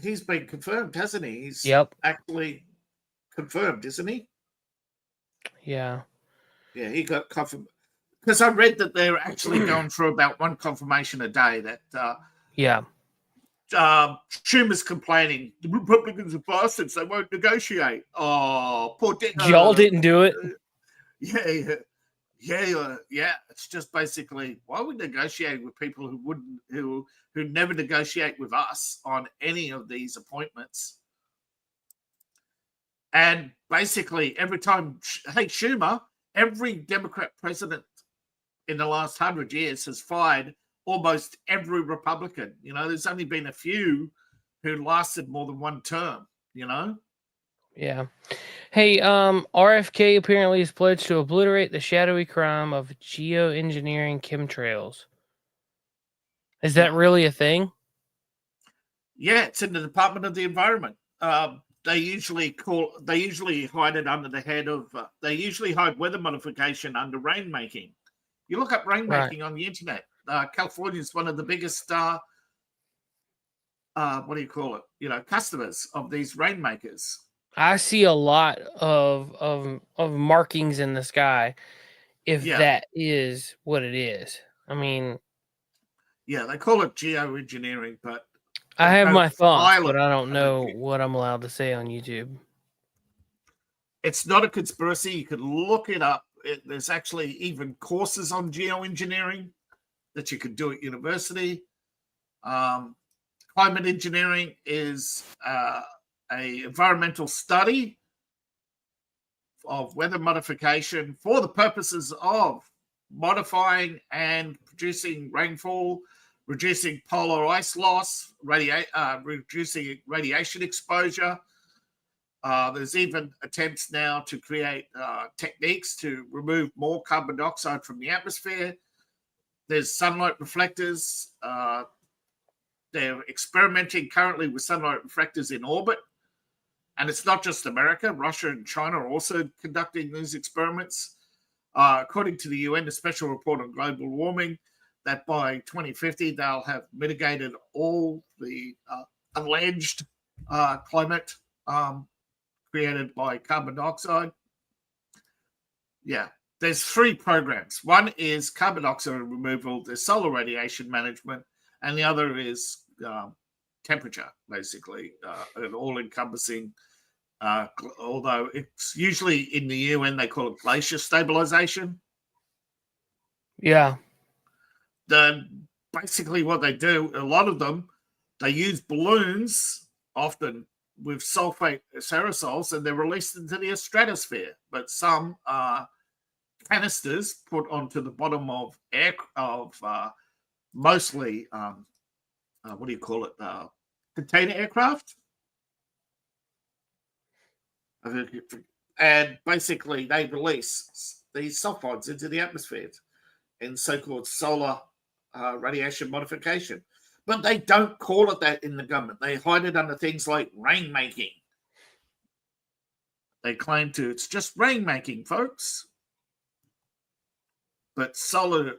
He's been confirmed, hasn't he? He's actually confirmed, isn't he? Yeah. Yeah, he got confirmed. Because I read that they're actually going through about one confirmation a day. That Schumer's complaining the Republicans are bastards; they won't negotiate. Oh, poor y'all didn't do it. Yeah. It's just basically why we negotiate with people who never negotiate with us on any of these appointments. And basically, every time, hey Schumer, every Democrat president in the last 100 years has fired almost every Republican. There's only been a few who lasted more than one term, Yeah. Hey, RFK apparently has pledged to obliterate the shadowy crime of geoengineering chemtrails. Is that really a thing? Yeah, it's in the Department of the Environment. They usually hide it under the head of. They usually hide weather modification under rainmaking. You look up rainmaking on the internet. California is one of the biggest, customers of these rainmakers. I see a lot of markings in the sky. If that is what it is, I mean, they call it geoengineering, but I have my thoughts, but I don't know what I'm allowed to say on YouTube. It's not a conspiracy. You can look it up. There's actually even courses on geoengineering that you could do at university. Climate engineering is a environmental study of weather modification for the purposes of modifying and producing rainfall, reducing polar ice loss, reducing radiation exposure. There's even attempts now to create techniques to remove more carbon dioxide from the atmosphere. There's sunlight reflectors. They're experimenting currently with sunlight reflectors in orbit. And it's not just America. Russia and China are also conducting these experiments. According to the UN, a special report on global warming, that by 2050, they'll have mitigated all the alleged climate created by carbon dioxide. Yeah, there's 3 programs. One is carbon dioxide removal, there's solar radiation management, and the other is temperature, basically, an all-encompassing, although it's usually in the UN, they call it glacier stabilization. Yeah. Basically what they do, a lot of them, they use balloons, often with sulfate aerosols, and they're released into the stratosphere. But some canisters put onto the bottom of mostly container aircraft, and basically they release these sulfides into the atmosphere in so-called solar radiation modification. But they don't call it that in the government. They hide it under things like rainmaking. They claim it's just rainmaking, folks. But solar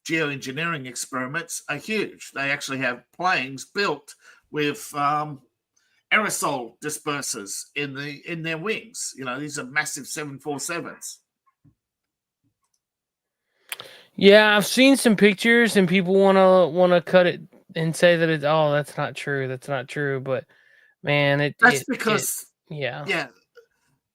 geoengineering experiments are huge. They actually have planes built with aerosol dispersers in their wings. These are massive 747s. Yeah, I've seen some pictures, and people want to cut it and say that it's that's not true. That's not true. But man, that's because yeah.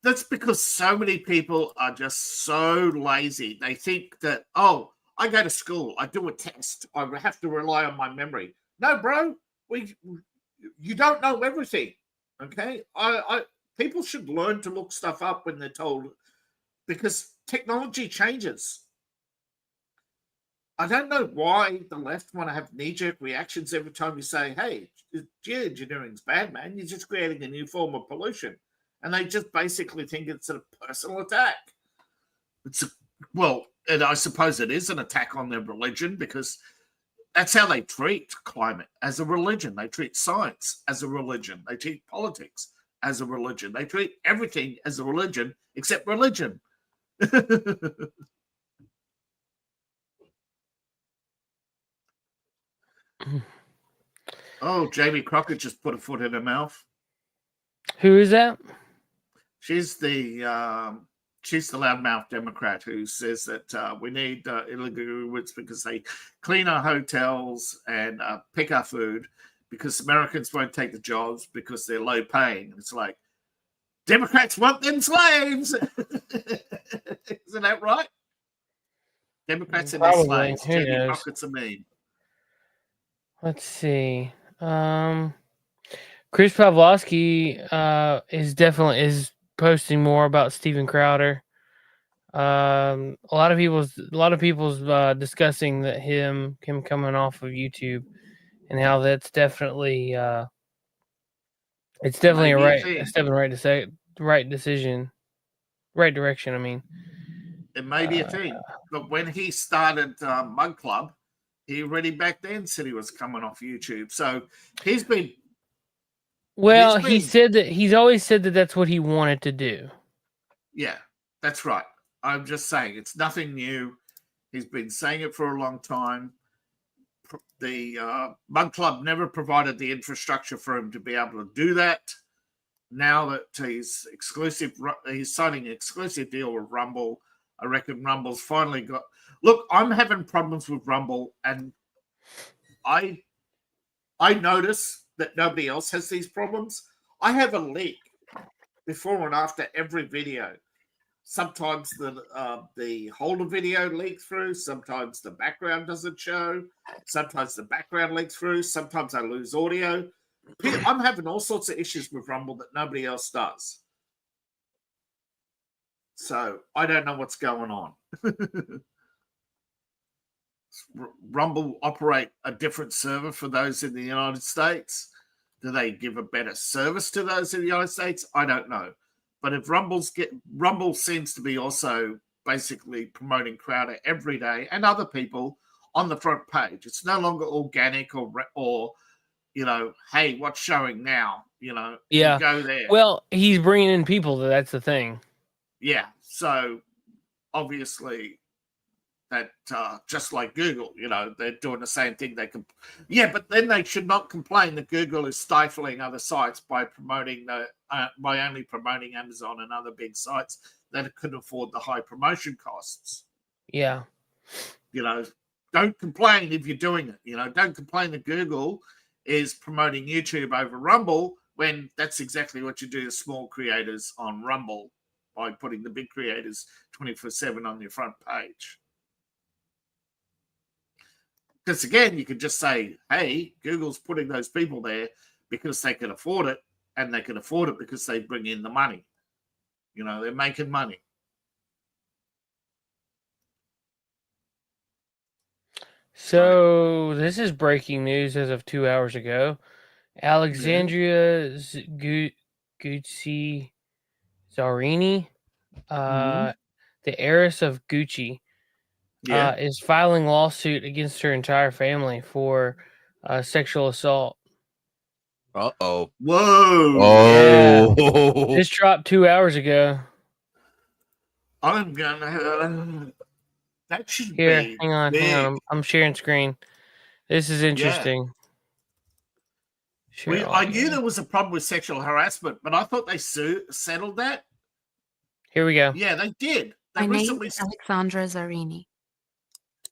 That's because so many people are just so lazy. They think that, oh, I go to school, I do a test, I have to rely on my memory. No, bro, you don't know everything. Okay, people should learn to look stuff up when they're told, because technology changes. I don't know why the left want to have knee-jerk reactions every time you say, hey, geoengineering's bad, man. You're just creating a new form of pollution. And they just basically think it's a personal attack. And I suppose it is an attack on their religion, because that's how they treat climate, as a religion. They treat science as a religion. They treat politics as a religion. They treat everything as a religion except religion. Oh, Jamie Crockett just put a foot in her mouth. Who is that? She's the loudmouth Democrat who says that we need illegal immigrants because they clean our hotels and pick our food, because Americans won't take the jobs because they're low paying. It's like, Democrats want them slaves. Isn't that right? Democrats and their slaves. Jamie Crockett's a meme. Let's see. Chris Pavlovsky is posting more about Steven Crowder. A lot of people's discussing that him coming off of YouTube, and how that's definitely it's definitely a step in the right decision, right direction. I mean, it may be a thing, but when he started Mug Club, he already back then said he was coming off YouTube. So he's been. Well, he said that he's always said that that's what he wanted to do. Yeah, that's right. I'm just saying it's nothing new. He's been saying it for a long time. The Mug Club never provided the infrastructure for him to be able to do that. Now that he's signing an exclusive deal with Rumble, I reckon Rumble's finally got. Look, I'm having problems with Rumble, and I notice that nobody else has these problems. I have a leak before and after every video. Sometimes the holder video leaks through. Sometimes the background doesn't show. Sometimes the background leaks through. Sometimes I lose audio. I'm having all sorts of issues with Rumble that nobody else does. So I don't know what's going on. Rumble operate a different server for those in the United States? Do they give a better service to those in the United States? I don't know. But if Rumble seems to be also basically promoting Crowder every day and other people on the front page. It's no longer organic or hey, what's showing now? Yeah. Go there. Well, he's bringing in people. That's the thing. Yeah. So obviously that just like Google, they're doing the same thing. But then they should not complain that Google is stifling other sites by promoting by only promoting Amazon and other big sites that could afford the high promotion costs. Yeah. Don't complain if you're doing it. Don't complain that Google is promoting YouTube over Rumble, when that's exactly what you do to small creators on Rumble by putting the big creators 24/7 on your front page. Because again, you could just say, hey, Google's putting those people there because they can afford it, and they can afford it because they bring in the money. They're making money. So this is breaking news as of 2 hours ago. Alexandria Gucci Zarini, the heiress of Gucci, is filing lawsuit against her entire family for sexual assault. Uh-oh. Whoa. Oh. Yeah. This dropped 2 hours ago. I'm gonna... That should Here, be hang on. I'm sharing screen. This is interesting. Yeah. I knew there was a problem with sexual harassment, but I thought they settled that. Here we go. Yeah, they did. My name is Alexandra Zarini.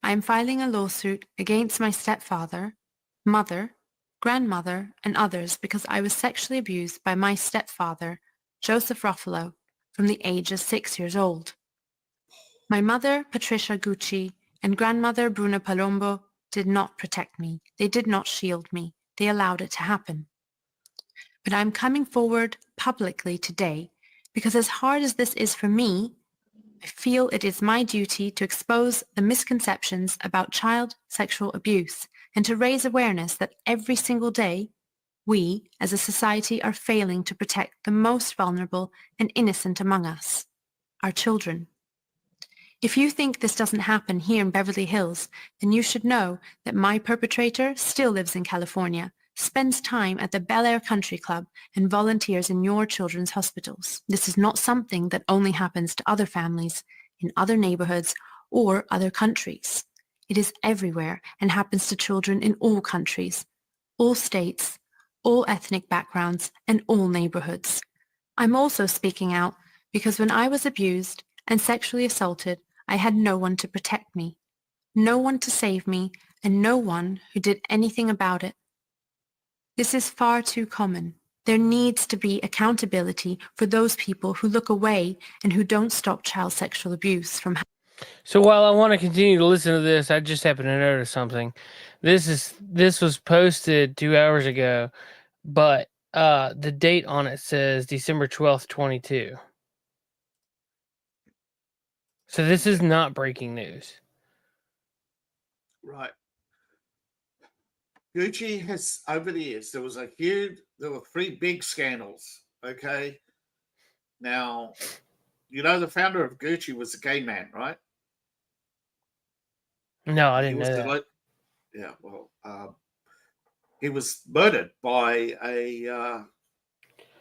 I am filing a lawsuit against my stepfather, mother, grandmother, and others because I was sexually abused by my stepfather, Joseph Ruffalo, from the age of 6 years old. My mother, Patricia Gucci, and grandmother, Bruna Palombo, did not protect me. They did not shield me. They allowed it to happen. But I'm coming forward publicly today because as hard as this is for me, I feel it is my duty to expose the misconceptions about child sexual abuse and to raise awareness that every single day, we as a society are failing to protect the most vulnerable and innocent among us, our children. If you think this doesn't happen here in Beverly Hills, then you should know that my perpetrator still lives in California, spends time at the Bel Air Country Club, and volunteers in your children's hospitals. This is not something that only happens to other families in other neighborhoods or other countries. It is everywhere and happens to children in all countries, all states, all ethnic backgrounds, and all neighborhoods. I'm also speaking out because when I was abused and sexually assaulted, I had no one to protect me, no one to save me, and no one who did anything about it. This is far too common. There needs to be accountability for those people who look away and who don't stop child sexual abuse from happening. So while I want to continue to listen to this, I just happened to notice something. This was posted 2 hours ago, but the date on it says December 12th, 22. So this is not breaking news. Right. Gucci has, over the years, there were 3 big scandals, okay? Now, you know the founder of Gucci was a gay man, right? No, I didn't know that. Yeah, well, he was murdered by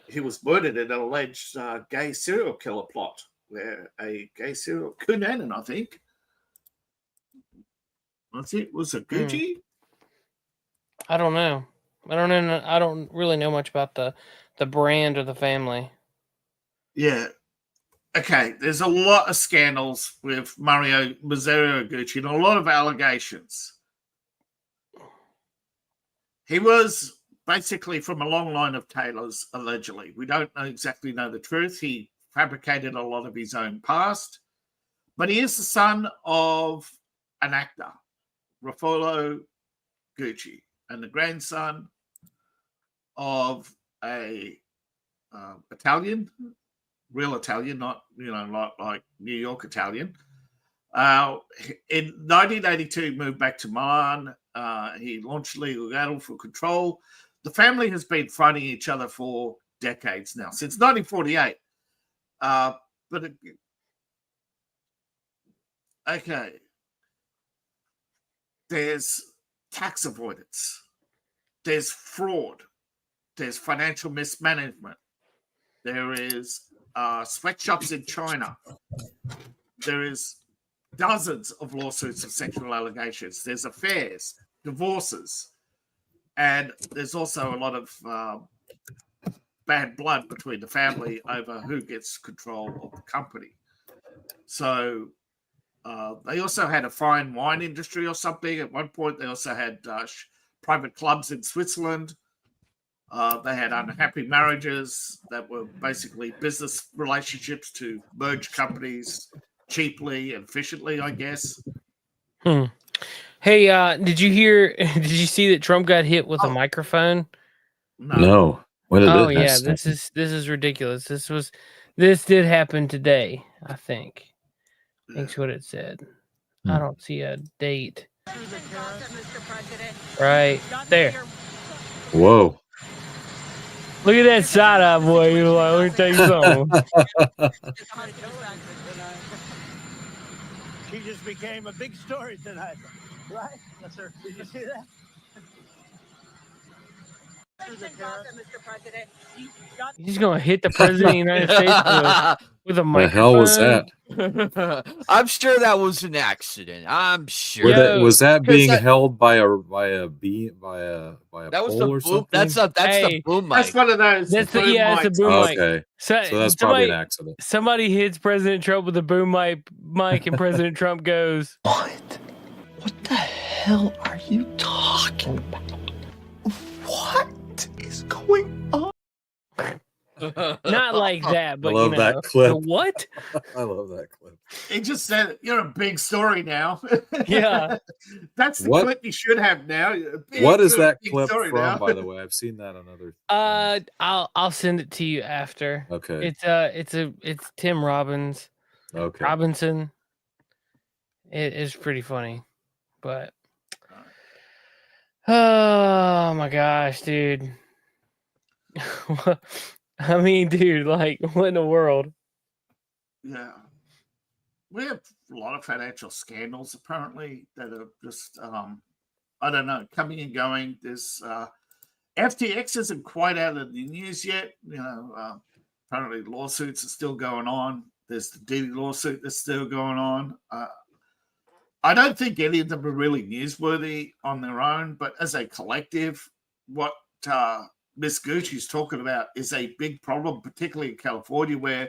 he was murdered in an alleged gay serial killer plot, where a gay serial Cunanan, I think. That's it. Was it Gucci? I don't know. I don't really know much about the brand or the family. Yeah. Okay. There's a lot of scandals with Mario Gucci and a lot of allegations. He was basically from a long line of tailors, allegedly. We don't exactly know the truth. He fabricated a lot of his own past, but he is the son of an actor, Raffaello Gucci, and the grandson of a Italian, real Italian, not like New York Italian. In 1982, moved back to Milan. He launched legal battle for control. The family has been fighting each other for decades now, since 1948. Okay. There's tax avoidance. There's fraud. There's financial mismanagement. There is sweatshops in China. There is dozens of lawsuits of sexual allegations. There's affairs, divorces, and there's also a lot of bad blood between the family over who gets control of the company. So they also had a fine wine industry or something. At one point, they also had private clubs in Switzerland. They had unhappy marriages that were basically business relationships to merge companies cheaply and efficiently, I guess. Hey, did you see that Trump got hit with a microphone? No. What did yeah, this is ridiculous. This did happen today, I think. That's what it said. I don't see a date. Right there. Whoa. Look at that side eye, boy. You're like, let me tell you something. She just became a big story tonight. Right? Yes, sir. Did you see that? He's going to hit the president of the United States with a microphone. The hell was that? I'm sure that was an accident. I'm sure. Was that being held by a pole or something? That's the boom mic. That's one of those. That's the boom mic. Okay. So that's probably an accident. Somebody hits President Trump with a boom mic, and President Trump goes, "What? What the hell are you talking about? What is going on?" Not like that, but I love you know, that clip. What? I love that clip. He just said, "You're a big story now." Yeah, that's the What? clip you should have now. What is that clip from? Now. By the way, I've seen that on other. I'll send it to you after. Okay. It's Tim Robbins. Okay. Robinson. It is pretty funny, but oh my gosh, dude. I mean, dude, like, what in the world? Yeah. We have a lot of financial scandals, apparently, that are just, I don't know, coming and going. There's FTX isn't quite out of the news yet. You know, apparently lawsuits are still going on. There's the Diddy lawsuit that's still going on. I don't think any of them are really newsworthy on their own, but as a collective, what Miss Gucci's talking about is a big problem, particularly in California, where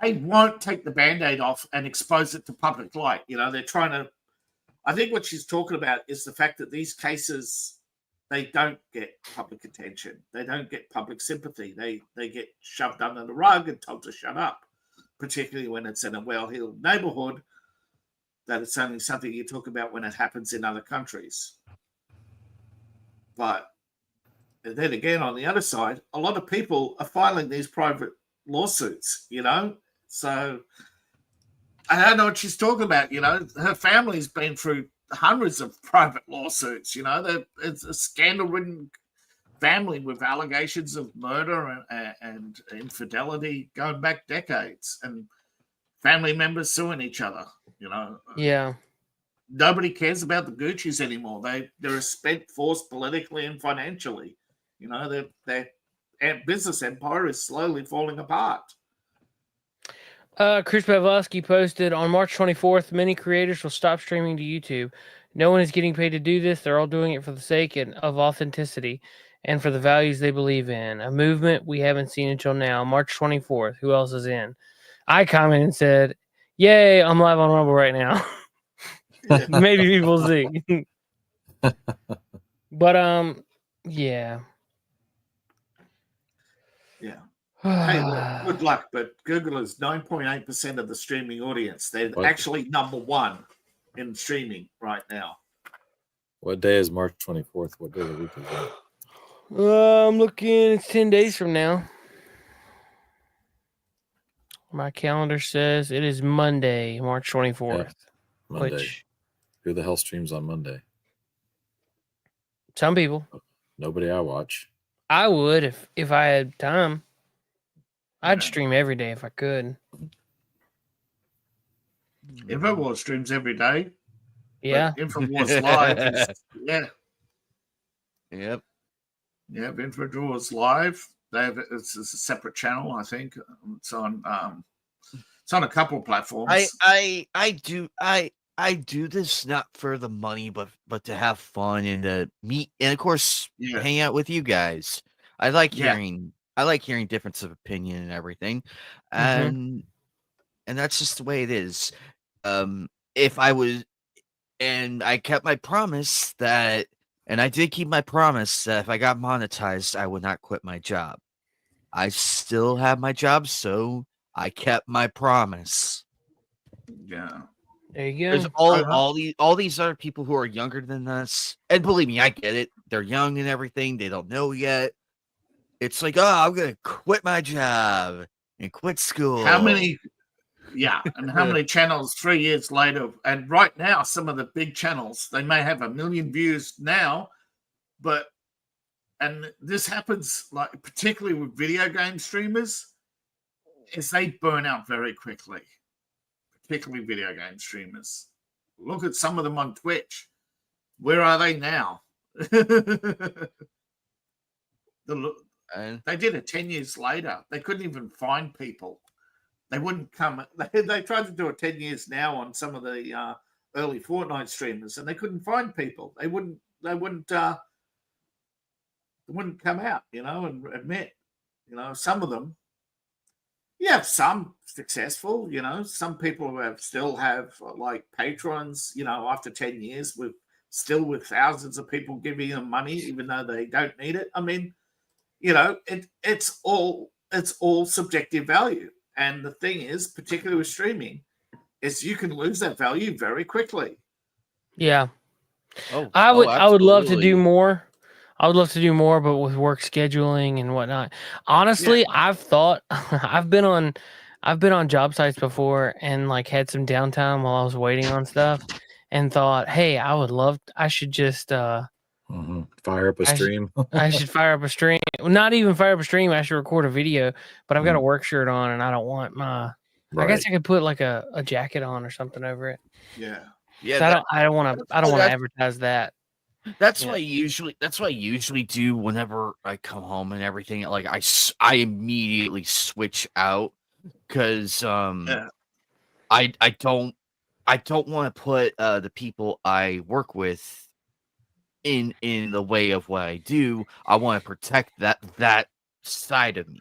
they won't take the Band-Aid off and expose it to public light. You know, they're trying to, I think what she's talking about is the fact that these cases, they don't get public attention. They don't get public sympathy. They get shoved under the rug and told to shut up, particularly when it's in a well-heeled neighborhood, that it's only something you talk about when it happens in other countries. But then again, on the other side, a lot of people are filing these private lawsuits, you know? So I don't know what she's talking about, you know? Her family's been through hundreds of private lawsuits, you know? It's a scandal-ridden family with allegations of murder and infidelity going back decades, and family members suing each other, you know? Yeah. Nobody cares about the Gucci's anymore. They're a spent force politically and financially. You know, their business empire is slowly falling apart. Chris Pavlovsky posted on March 24th, many creators will stop streaming to YouTube. No one is getting paid to do this. They're all doing it for the sake of authenticity and for the values they believe in. A movement we haven't seen until now. March 24th. Who else is in? I commented and said, "Yay, I'm live on Rumble right now." Maybe people see. But yeah. Yeah. Hey, look, good luck, but Google is 9.8% of the streaming audience. They're actually number one in streaming right now. What day is March 24th? What day of the week is that? I'm looking. It's 10 days from now. My calendar says it is Monday, March 24th. Yeah, Monday. Who the hell streams on Monday? Some people. Nobody I watch. I would if I had time. I'd stream every day if I could. InfoWars streams every day. Yeah. InfoWars Live is, yeah. Yep. Yeah, InfoWars Live. It's a separate channel, I think. It's on a couple of platforms. I do this not for the money, but to have fun and to meet, and of course hang out with you guys. I like hearing difference of opinion and everything, and that's just the way it is. If I was, and I kept my promise that, and I did keep my promise that if I got monetized, I would not quit my job. I still have my job, so I kept my promise. Yeah. There you go. There's all these other people who are younger than us, and believe me, I get it. They're young and everything. They don't know yet. It's like, oh, I'm gonna quit my job and quit school. How many? Yeah, and how many channels 3 years later? And right now, some of the big channels, they may have 1 million views now, and this happens like particularly with video game streamers, is they burn out very quickly. Particularly video game streamers. Look at some of them on Twitch. Where are they now? They did it 10 years later. They couldn't even find people. They wouldn't come. They tried to do it 10 years now on some of the early Fortnite streamers, and they couldn't find people. They wouldn't come out, you know, and admit, you know, some of them. You have some successful, you know, some people who still have like patrons, you know, after 10 years with thousands of people giving them money, even though they don't need it. I mean, you know, it's all it's all subjective value. And the thing is, particularly with streaming, is you can lose that value very quickly. Yeah. I would love to do more. I would love to do more, but with work scheduling and whatnot. Honestly, I've thought I've been on job sites before and like had some downtime while I was waiting on stuff and thought, hey, I should just fire up a stream. I should fire up a stream. Not even fire up a stream, I should record a video, but I've got a work shirt on and I don't want my I guess I could put like a jacket on or something over it. Yeah. Yeah. I don't want to advertise that. That's what I usually do whenever I come home and everything. Like I immediately switch out because I don't want to put the people I work with in the way of what I do. I want to protect that side of me.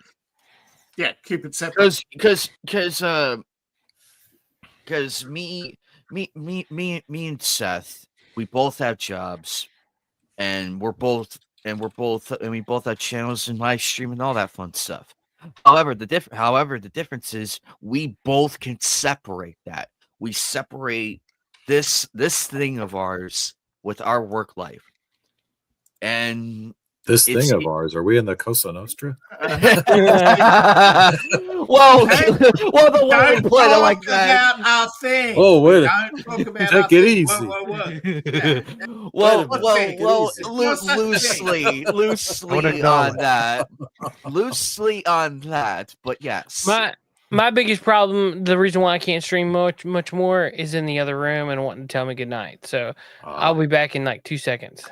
Yeah, keep it separate. Because me and Seth, we both have jobs. And we both have channels and live stream and all that fun stuff. However, the difference is we both can separate that. We separate this thing of ours with our work life. And this thing of ours, are we in the Cosa Nostra? Well, the way we put it like that. About our thing. Oh, wait. Don't talk about take it easy. Well, loosely on that, but yes. My biggest problem, the reason why I can't stream much more, is in the other room and wanting to tell me goodnight. So I'll be back in like 2 seconds.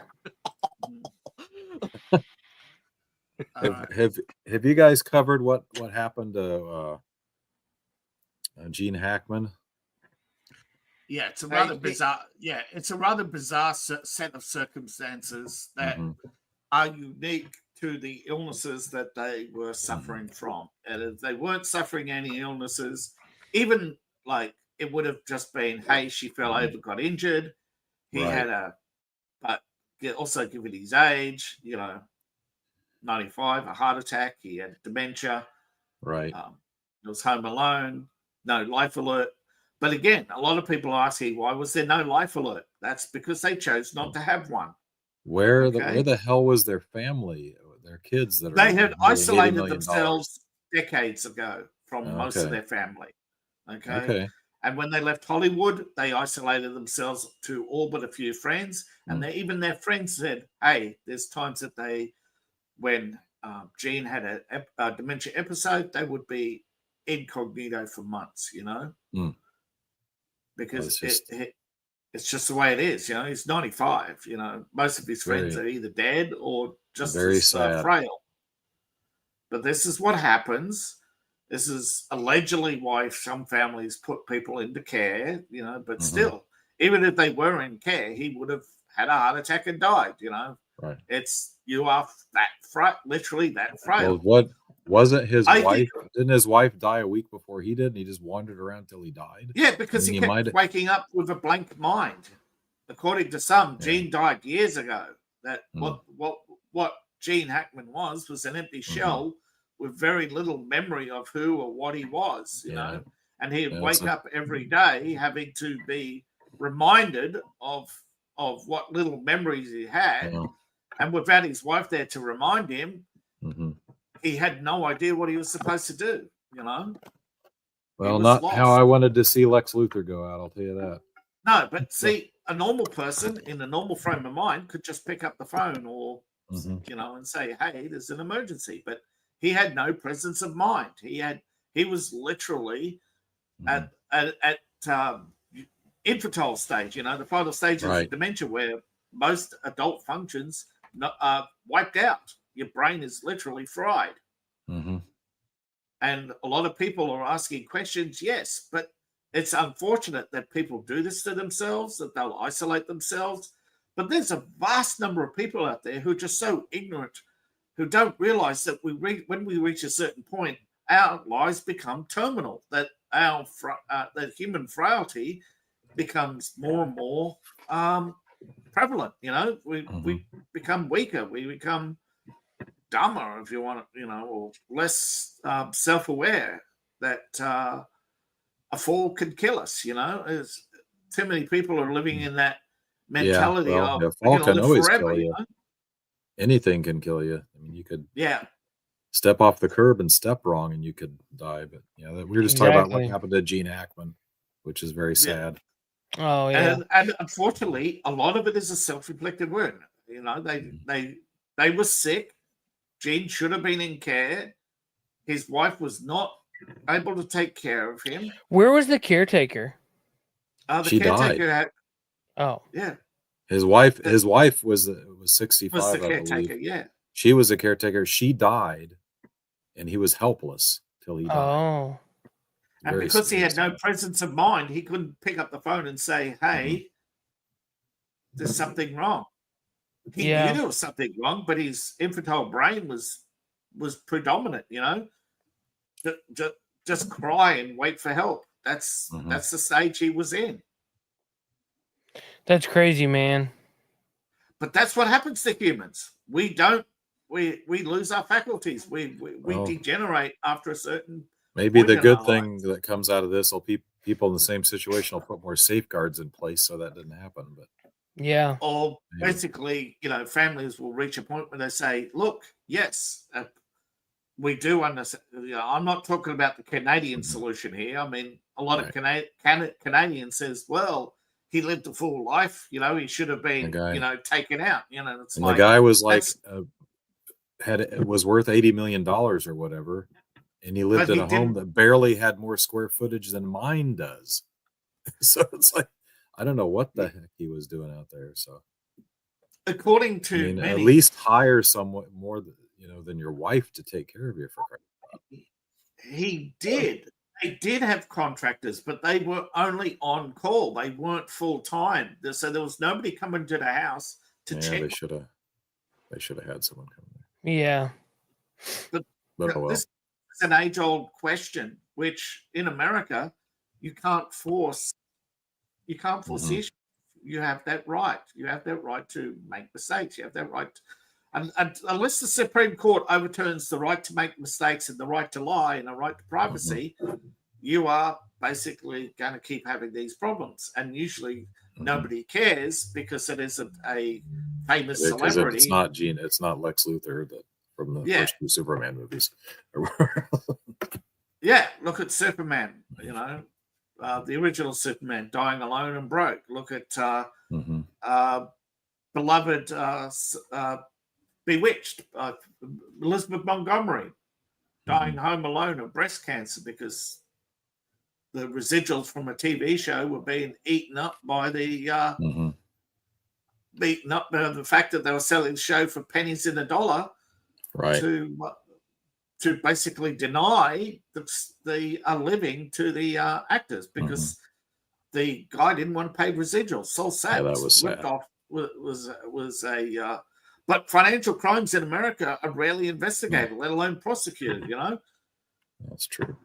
Have you guys covered what happened to Gene Hackman? Yeah, it's a rather bizarre. Yeah, it's a rather bizarre set of circumstances that are unique to the illnesses that they were suffering from. And if they weren't suffering any illnesses, even like it would have just been, hey, she fell over, got injured. He had but also given his age, 95, a heart attack. He had dementia. Right. He was home alone. No life alert. But again, a lot of people are asking, why was there no life alert? That's because they chose not to have one. Where the hell was their family, their kids? They had isolated themselves decades ago from most of their family. Okay. And when they left Hollywood, they isolated themselves to all but a few friends. And even their friends said, hey, there's times that when Gene had a dementia episode, they would be incognito for months, because it's just the way it is. He's 95. Most of his friends are either dead or just frail. But this is what happens. This is allegedly why some families put people into care, but still, even if they were in care, he would have had a heart attack and died, Right. You are that literally that frail. Well, what wasn't his wife? Didn't his wife die a week before he did, and he just wandered around till he died? Yeah, because he kept waking up with a blank mind. According to some, Gene died years ago. That what Gene Hackman was an empty shell with very little memory of who or what he was, you know. And he'd wake up every day having to be reminded of what little memories he had. And without his wife there to remind him, he had no idea what he was supposed to do, Well, not lost. How I wanted to see Lex Luthor go out, I'll tell you that. No, but see, a normal person in a normal frame of mind could just pick up the phone or, and say, hey, there's an emergency. But he had no presence of mind. He was literally at infantile stage, the final stage of dementia, where most adult functions are wiped out. Your brain is literally fried. And a lot of people are asking questions, yes, but it's unfortunate that people do this to themselves, that they'll isolate themselves. But there's a vast number of people out there who are just so ignorant, who don't realize that when we reach a certain point, our lives become terminal, that that human frailty becomes more and more prevalent. We become weaker. We become dumber, if you want to, or less self-aware that a fall can kill us. As too many people are living in that mentality of a fall can always forever, kill you. Anything can kill you. I mean, you could step off the curb and step wrong, and you could die. But we were just talking about what happened to Gene Hackman, which is very sad. Oh yeah, and unfortunately, a lot of it is a self-inflicted wound. They were sick. Gene should have been in care. His wife was not able to take care of him. Where was the caretaker? She died. Yeah. His wife was 65. Was the I caretaker? believe. Yeah. She was a caretaker. She died, and he was helpless till he died. Oh. And because he had no presence of mind, he couldn't pick up the phone and say, "Hey, there's something wrong." He knew there was something wrong, but his infantile brain was predominant. Just cry and wait for help. That's the stage he was in. That's crazy, man. But that's what happens to humans. We lose our faculties. We degenerate after a certain. Maybe the good thing that comes out of this will people in the same situation will put more safeguards in place so that didn't happen. But or basically, families will reach a point where they say, "Look, yes, we do understand." I'm not talking about the Canadian solution here. I mean, a lot of Canadians says, "Well, he lived a full life. He should have been, taken out." It's the guy was like was worth $80 million or whatever, and he lived in a home that barely had more square footage than mine does. So it's like, I don't know what the heck he was doing out there. So, according to many, at least hire someone more than your wife to take care of you for crying. He did. They did have contractors, but they were only on call. They weren't full time. So there was nobody coming to the house to check. They should have had someone come there. Yeah. But this is an age-old question, which in America you can't force. You can't force the issue. You have that right. You have that right to make mistakes. You have that right. And unless the Supreme Court overturns the right to make mistakes and the right to lie and the right to privacy, you are basically going to keep having these problems. And usually nobody cares because it isn't a famous celebrity. It's not Lex Luthor from the first two Superman movies. Look at Superman, the original Superman dying alone and broke. Look at beloved Bewitched, Elizabeth Montgomery dying home alone of breast cancer because the residuals from a TV show were being eaten up by the fact that they were selling the show for pennies in the dollar, right? To basically deny the living to the actors because the guy didn't want to pay residuals. So sad. That was sad. Ripped off was a. But financial crimes in America are rarely investigated, let alone prosecuted. That's true.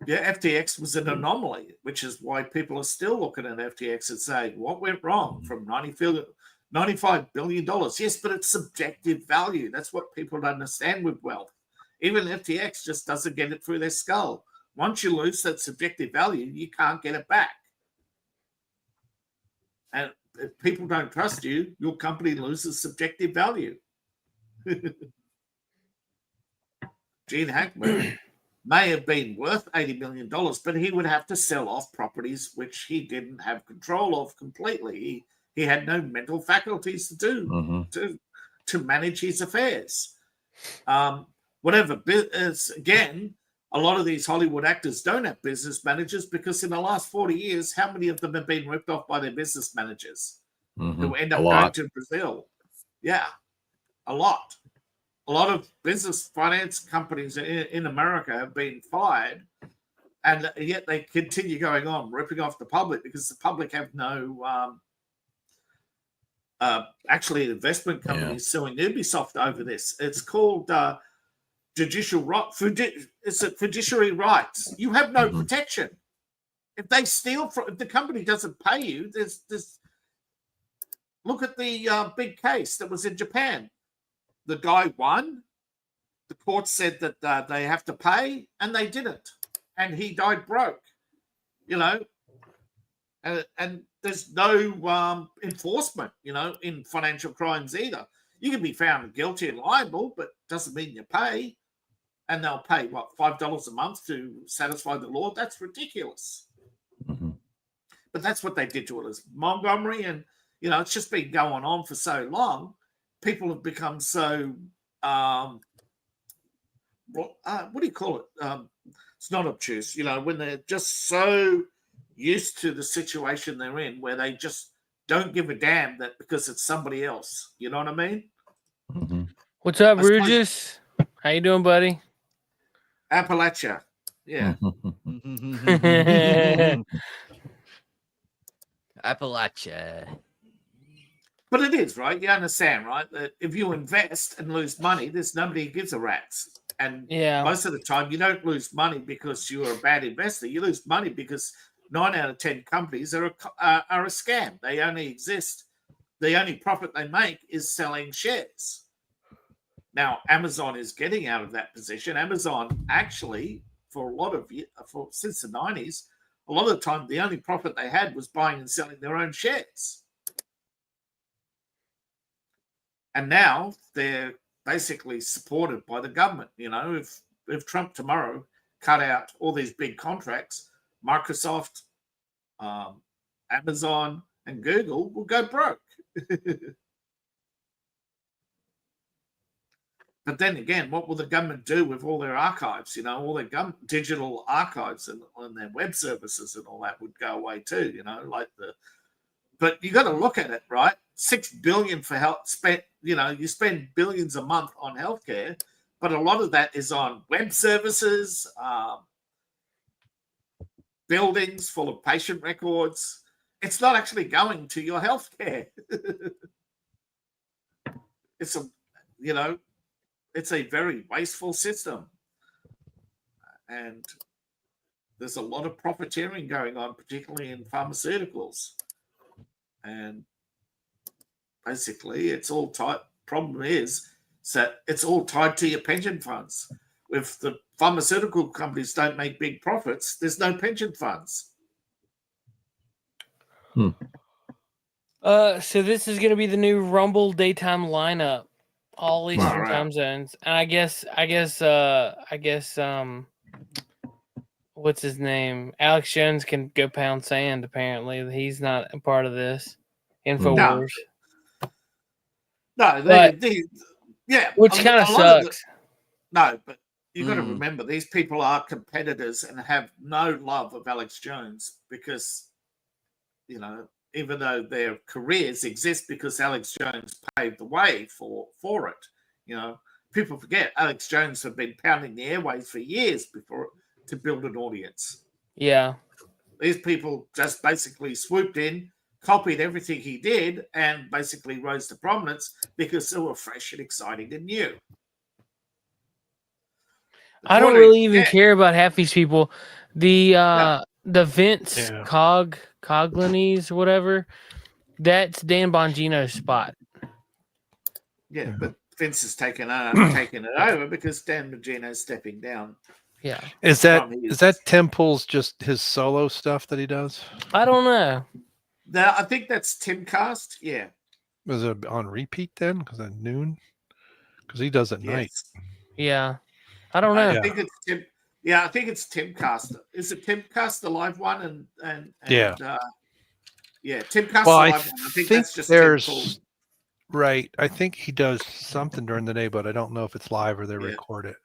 Yeah, FTX was an anomaly, which is why people are still looking at FTX and saying, what went wrong from $95 billion? Yes, but it's subjective value. That's what people don't understand with wealth. Even FTX just doesn't get it through their skull. Once you lose that subjective value, you can't get it back. And if people don't trust you, your company loses subjective value. Gene Hackman may have been worth $80 million, but he would have to sell off properties which he didn't have control of completely. He had no mental faculties to do to manage his affairs. Whatever. Again, a lot of these Hollywood actors don't have business managers because in the last 40 years, how many of them have been ripped off by their business managers who end up going to Brazil? Yeah, a lot. A lot of business finance companies in America have been fired, and yet they continue going on, ripping off the public because the public have no actually investment companies suing Ubisoft over this. It's called fiduciary rights. You have no protection. If they steal if the company doesn't pay you, there's look at the big case that was in Japan. the guy won. The court said that they have to pay, and they didn't, and he died broke. And there's no enforcement, in financial crimes either. You can be found guilty and liable, but doesn't mean you pay. And they'll pay, what, $5 a month to satisfy the law? That's ridiculous. Mm-hmm. But that's what they did to it as Montgomery. And, it's just been going on for so long. People have become so, what do you call it? It's not obtuse, when they're just so used to the situation they're in, where they just don't give a damn that because it's somebody else. You know what I mean? Mm-hmm. What's up, Rugis? How you doing, buddy? Appalachia. Yeah. Appalachia. But it is, right? You understand, right? That if you invest and lose money, there's nobody who gives a rat's. And most of the time, you don't lose money because you're a bad investor. You lose money because 9 out of 10 companies are a scam. They only exist. The only profit they make is selling shares. Now, Amazon is getting out of that position. Amazon actually, for a lot of since the 90s, a lot of the time, the only profit they had was buying and selling their own shares. And now they're basically supported by the government. If Trump tomorrow cut out all these big contracts, Microsoft, Amazon, and Google will go broke. But then again, what will the government do with all their archives? All their digital archives and their web services and all that would go away too. But you got to look at it, right? $6 billion for health spent. You spend billions a month on healthcare, but a lot of that is on web services, buildings full of patient records. It's not actually going to your healthcare. It's a very wasteful system. And there's a lot of profiteering going on, particularly in pharmaceuticals. And basically, it's all tied. Problem is that it's all tied to your pension funds. If the pharmaceutical companies don't make big profits, there's no pension funds. So this is going to be the new Rumble daytime lineup, all Eastern time zones. And I guess, what's his name? Alex Jones can go pound sand. Apparently, he's not a part of this. Infowars. No, which kind of sucks. But you got to remember, these people are competitors and have no love of Alex Jones because, even though their careers exist because Alex Jones paved the way for it. People forget Alex Jones have been pounding the airwaves for years before to build an audience. Yeah. These people just basically swooped in, copied everything he did, and basically rose to prominence because they were fresh and exciting and new. I don't really even care about half these people. The Vince Coglanese or whatever, that's Dan Bongino's spot. Yeah, but Vince has taken it over because Dan Bongino's stepping down. Yeah. Is that Tim Pool's just his solo stuff that he does? I don't know. I think that's Timcast. Yeah. Was it on repeat then? Because at noon? Because he does at night. Yeah. I don't know. I think it's Tim. Yeah, I think it's Timcast. Is it Timcast the live one? And yeah. Timcast the live one. I think that's just Tim Pool. Right. I think he does something during the day, but I don't know if it's live or they record it.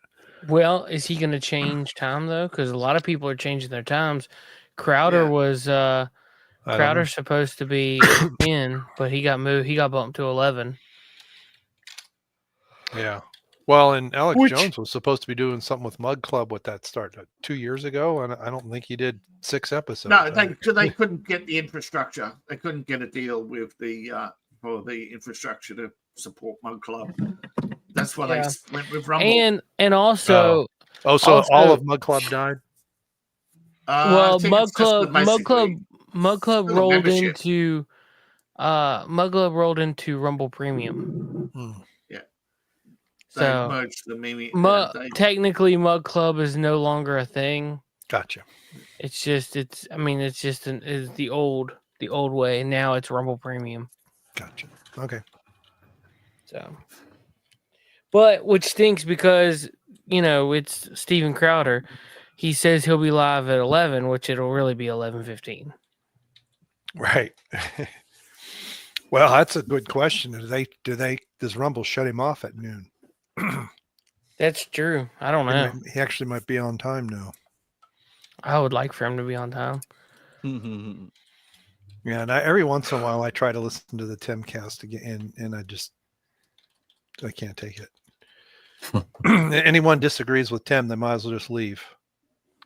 Well, is he going to change time though? Because a lot of people are changing their times. Crowder was Crowder's supposed to be in, but he got moved. He got bumped to 11. Yeah. Well, and Alex Jones was supposed to be doing something with Mug Club with that start 2 years ago, and I don't think he did 6 episodes. No, they couldn't get the infrastructure. They couldn't get a deal with for the infrastructure to support Mug Club. That's why they went with Rumble. And also, so all of Mug Club died. Well, Mug Club rolled into Rumble Premium. Yeah, So merged the meme. Technically, Mug Club is no longer a thing. Gotcha. It's just it's the old way. Now it's Rumble Premium. Gotcha. Okay. So, but which stinks because it's Steven Crowder. He says he'll be live at 11, which it'll really be 11:15. Right. Well, that's a good question. Does Rumble shut him off at noon? That's true. I don't know. He actually might be on time now. I would like for him to be on time. Yeah, and every once in a while I try to listen to the Timcast again, and I can't take it. Anyone disagrees with Tim, they might as well just leave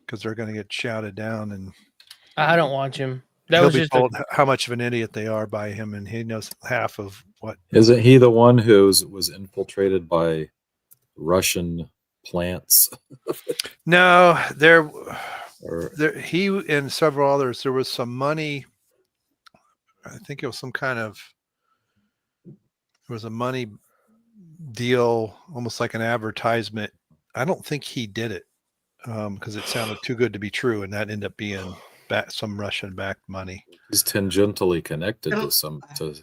because they're going to get shouted down, and I don't watch him. He'll be told how much of an idiot they are by him, and he knows half of what. Isn't he the one who was infiltrated by Russian plants? No, he and several others. There was some money. I think it was some kind of. It was a money deal, almost like an advertisement. I don't think he did it because it sounded too good to be true, and that ended up being some Russian-backed money. He's tangentially connected to someone who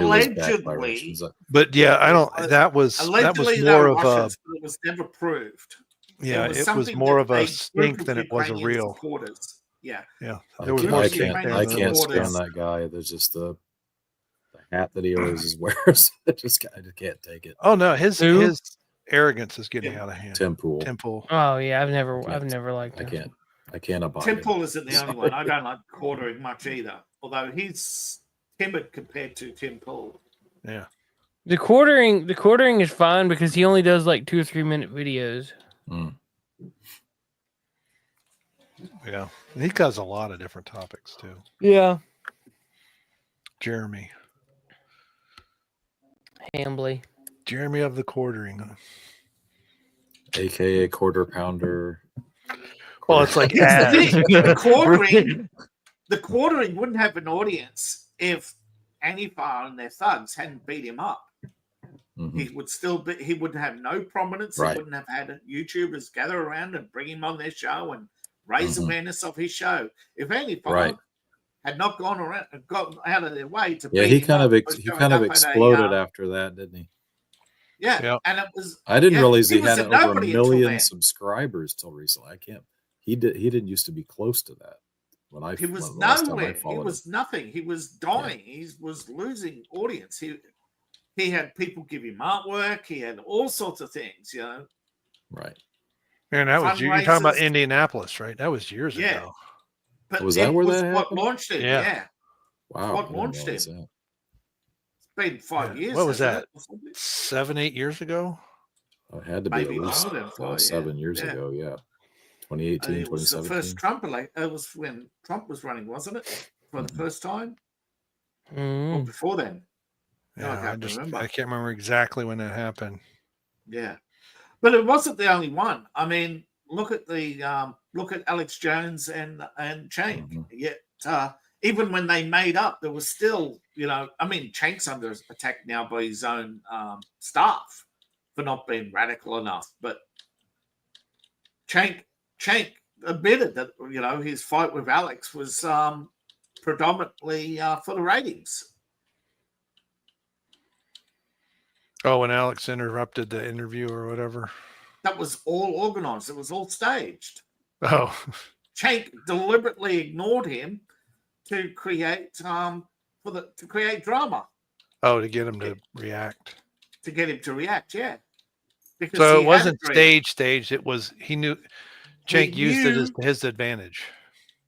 was backed by Russians. But yeah, I don't. That was more of a. It was never proved. Yeah, it was more of a stink than it was a real. Supporters. Yeah. There was I can't stand that guy. There's just the hat that he always wears. I just can't take it. Oh no, his arrogance is getting out of hand. Tim Pool. Oh yeah, I've never liked him. I can't abide Tim it. Pool isn't the only one. I don't like Quartering much either. Although he's timid compared to Tim Pool. Yeah. The quartering is fine because he only does like 2 or 3 minute videos. Yeah. And he does a lot of different topics too. Yeah. Jeremy of the Quartering. AKA Quarter Pounder. Well, it's like the quartering wouldn't have an audience if Antifa and their thugs hadn't beat him up. He would he wouldn't have no prominence. Right. He wouldn't have had YouTubers gather around and bring him on their show and raise awareness of his show. If Antifa had not gone around and got out of their way to he kind of exploded after that, didn't he? Yeah. And it was. I didn't realize he had over 1 million subscribers till recently. He didn't used to be close to that. He was nowhere. He was nothing. He was dying. He was losing audience. He had people give him artwork. He had all sorts of things, Right. And that was you're talking about Indianapolis, right? That was years ago. But was that where that happened? What launched him? Yeah. Wow. What launched him? It's been 5 years. What was that? 7, 8 years ago? Oh, it had to be at least 7 years ago. Yeah. 2018, it was 2017. the first Trump election. It was when Trump was running, wasn't it? For the first time? Or before then? Yeah, I can't remember exactly when that happened. Yeah. But it wasn't the only one. I mean, look at Alex Jones and Chank. Yet even when they made up, there was still, Chank's under attack now by his own staff for not being radical enough. But Chank admitted that his fight with Alex was predominantly for the ratings. Oh, when Alex interrupted the interview or whatever. That was all organized. It was all staged. Oh. Chank deliberately ignored him to create drama. Oh, to get him to react. To get him to react, yeah. Because so it wasn't staged. It was Chank used it as his advantage.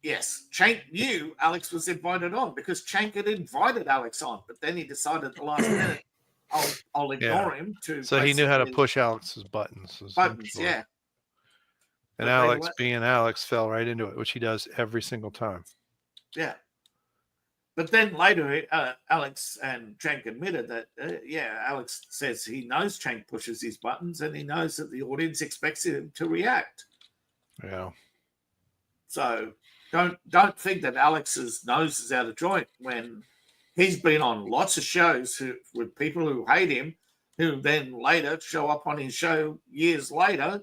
Yes, Chank knew Alex was invited on because Chank had invited Alex on, but then he decided at the last minute, I'll ignore him to. So he knew how to push Alex's buttons. Yeah. And Alex, being Alex, fell right into it, which he does every single time. Yeah. But then later, Alex and Chank admitted that, Alex says he knows Chank pushes his buttons and he knows that the audience expects him to react. Yeah. So don't think that Alex's nose is out of joint when he's been on lots of shows with people who hate him, who then later show up on his show years later,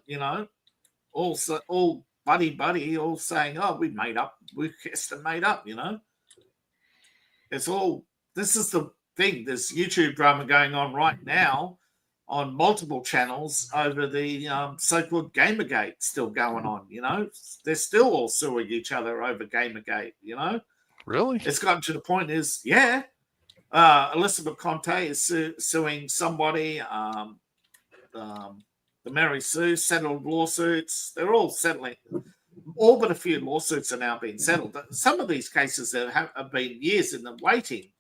all buddy, all saying, "Oh, we kissed and made up," It's all. This is the thing. There's YouTube drama going on right now on multiple channels over the so-called Gamergate still going on. They're still all suing each other over Gamergate. Really? It's gotten to the point Elizabeth Conte is suing somebody. The Mary Sue settled lawsuits. They're all settling. All but a few lawsuits are now being settled. Some of these cases that have been years in the waiting,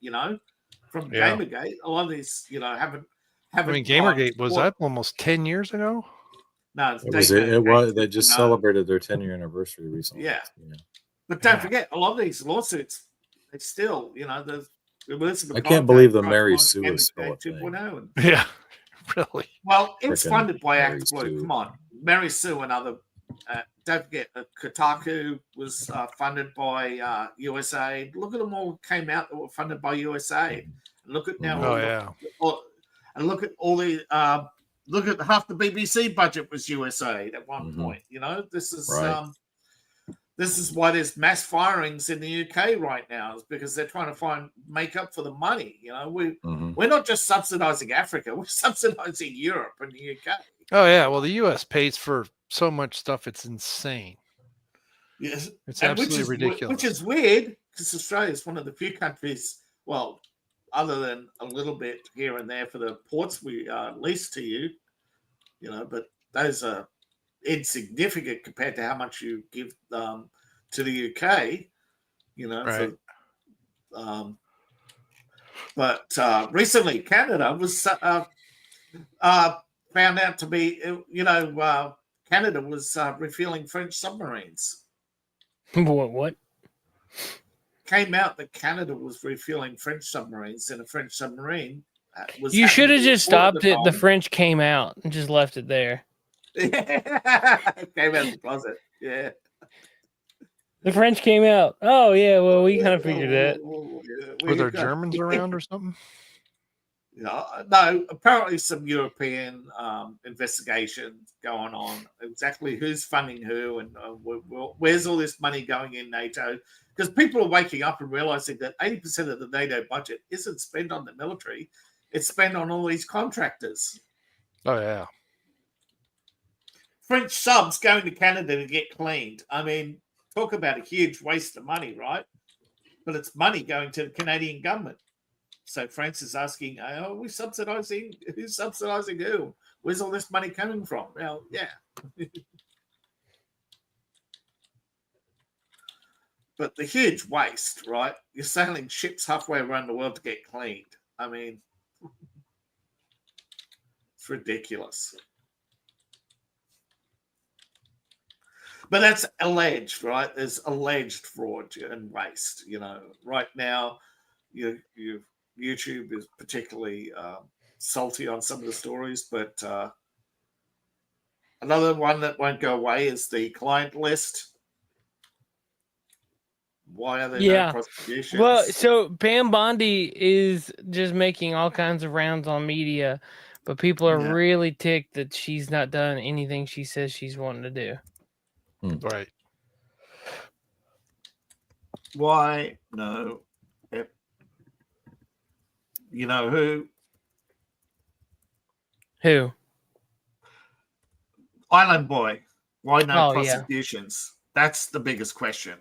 from Gamergate. A lot of these, haven't. I mean, Gamergate, was that almost 10 years ago? No, they just celebrated their 10-year anniversary recently. Yeah. But don't forget, a lot of these lawsuits, it's still, I can't believe the Mary Sue is still a thing. Yeah, really. Well, it's funded by Act Blue. Come on. Mary Sue and other, don't forget, Kotaku was funded by USAID. Look at them all came out that were funded by USAID. Look at now. And look at all the, look at half the BBC budget was USAID at one point. This is right. This is why there's mass firings in the UK right now, is because they're trying to make up for the money. We're not just subsidizing Africa, we're subsidizing Europe and the UK. Oh yeah, well the US pays for so much stuff, it's insane. Yes, it's absolutely ridiculous. Which is weird because Australia is one of the few countries, well, other than a little bit here and there for the ports we lease to you, but those are insignificant compared to how much you give to the UK, Right. But recently Canada was found out to be, Canada was refueling French submarines. What? Came out that Canada was refueling French submarines, and a French submarine was. You should have just stopped it. The French came out and just left it there. Came out the closet. Yeah. The French came out. Oh yeah, well we kind of figured that. Were there Germans around or something? No, apparently some European investigation going on. Exactly who's funding who and where's all this money going in NATO? Because people are waking up and realizing that 80% of the NATO budget isn't spent on the military. It's spent on all these contractors. Oh, yeah. French subs going to Canada to get cleaned. I mean, talk about a huge waste of money, right? But it's money going to the Canadian government. So France is asking, are we subsidizing? Who's subsidizing who? Where's all this money coming from? Well, yeah. But the huge waste, right? You're sailing ships halfway around the world to get cleaned. I mean, it's ridiculous. But that's alleged, right? There's alleged fraud and waste. Right now, YouTube is particularly salty on some of the stories, but another one that won't go away is the client list. Why are there no prosecutions? Well, so Pam Bondi is just making all kinds of rounds on media, but people are really ticked that she's not done anything she says she's wanting to do. Right. Why? No. You know who? Who? Island Boy. Why no prosecutions? That's the biggest question.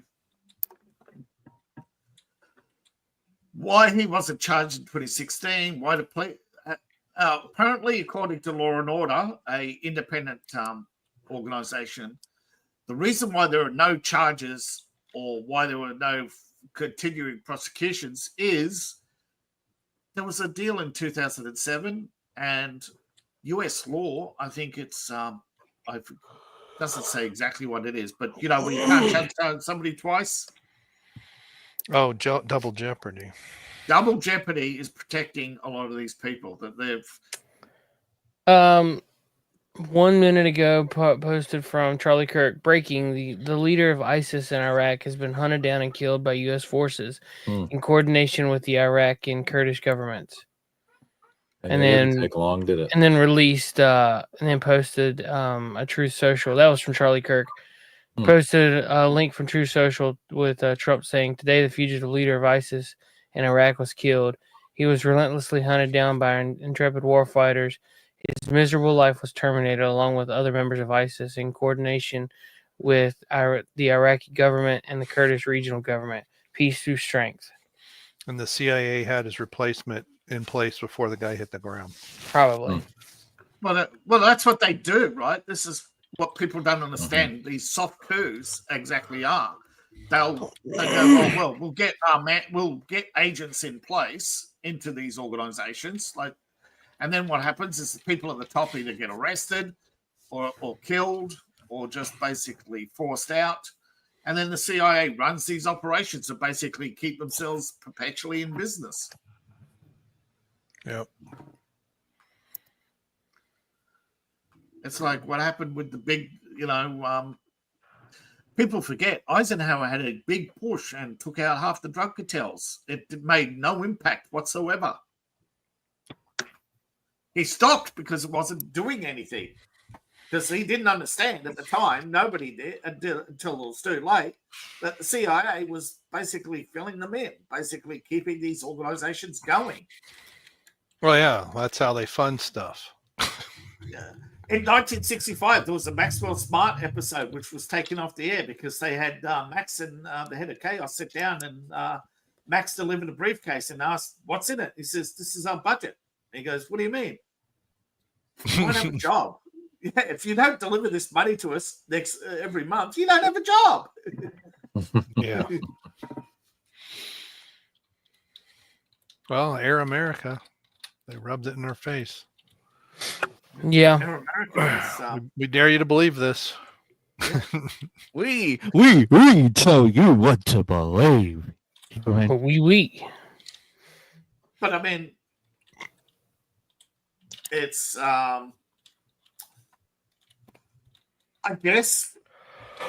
Why he wasn't charged in 2016? Why the play? Apparently, according to Law and Order, a independent organization, the reason why there are no charges or why there were no continuing prosecutions is there was a deal in 2007, and U.S. law, I think it's doesn't say exactly what it is, but when you can't charge somebody twice. Oh, double jeopardy. Double jeopardy is protecting a lot of these people that they've. 1 minute ago, posted from Charlie Kirk, breaking: the leader of ISIS in Iraq has been hunted down and killed by U.S. forces in coordination with the Iraq and Kurdish governments. and then didn't take long, did it? And then released and then posted a Truth Social. That was from Charlie Kirk. Posted a link from Truth Social with Trump saying, "Today, the fugitive leader of ISIS in Iraq was killed. He was relentlessly hunted down by intrepid warfighters. His miserable life was terminated, along with other members of ISIS, in coordination with the Iraqi government and the Kurdish regional government. Peace through strength." And the CIA had his replacement in place before the guy hit the ground. Probably. Well, that's what they do, right? This is what people don't understand. These soft coups exactly are. They go, well, we'll get agents in place into these organizations, and then what happens is the people at the top either get arrested or killed or just basically forced out. And then the CIA runs these operations to basically keep themselves perpetually in business. Yep. It's like what happened with the big, people forget Eisenhower had a big push and took out half the drug cartels. It made no impact whatsoever. He stopped because it wasn't doing anything. Because he didn't understand at the time, nobody did until it was too late, that the CIA was basically filling them in, basically keeping these organizations going. Well, yeah, that's how they fund stuff. Yeah. In 1965, there was a Maxwell Smart episode which was taken off the air because they had Max and the head of Chaos sit down, and Max delivered a briefcase and asked, "What's in it?" He says, "This is our budget." And he goes, "What do you mean?" "I don't have a job." Yeah, if you don't deliver this money to us every month, you don't have a job. Yeah. Well, Air America, they rubbed it in our face. Yeah. Air America is, we dare you to believe this. We tell you what to believe. We. But I mean, it's I guess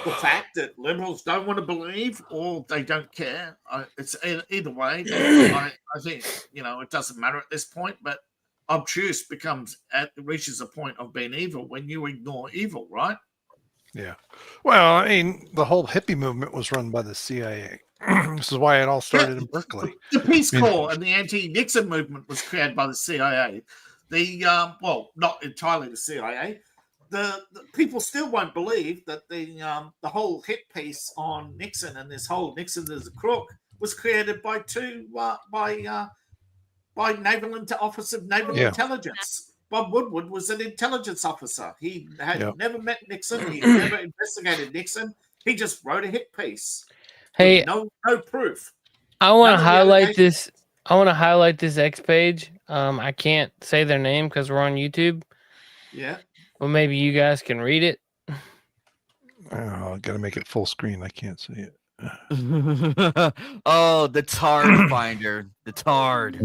the fact that liberals don't want to believe or they don't care, it's either way. I think, it doesn't matter at this point, but obtuse reaches a point of being evil when you ignore evil, right? Yeah. Well, I mean, the whole hippie movement was run by the CIA. This is why it all started in Berkeley. The Peace Corps and the anti-Nixon movement was created by the CIA. Not entirely the CIA. The people still won't believe that the whole hit piece on Nixon and this whole Nixon as a crook was created by Naval Office of Naval Intelligence. Bob Woodward was an intelligence officer. He had never met Nixon. He never investigated Nixon. He just wrote a hit piece. Hey, no proof. I want to highlight this. I want to highlight this X page. I can't say their name because we're on YouTube. Yeah. Well, maybe you guys can read it. I got to make it full screen. I can't see it. Oh, the Tard Finder. The Tard.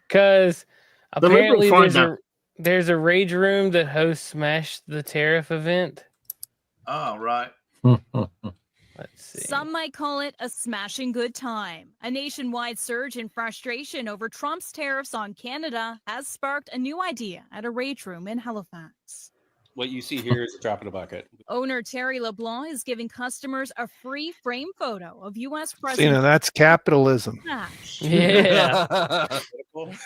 Because apparently there's a rage room that hosts Smash the Tariff event. Oh, right. Let's see. Some might call it a smashing good time. A nationwide surge in frustration over Trump's tariffs on Canada has sparked a new idea at a rage room in Halifax. What you see here is a drop in a bucket. Owner Terry LeBlanc is giving customers a free frame photo of U.S. President. That's capitalism. Yeah.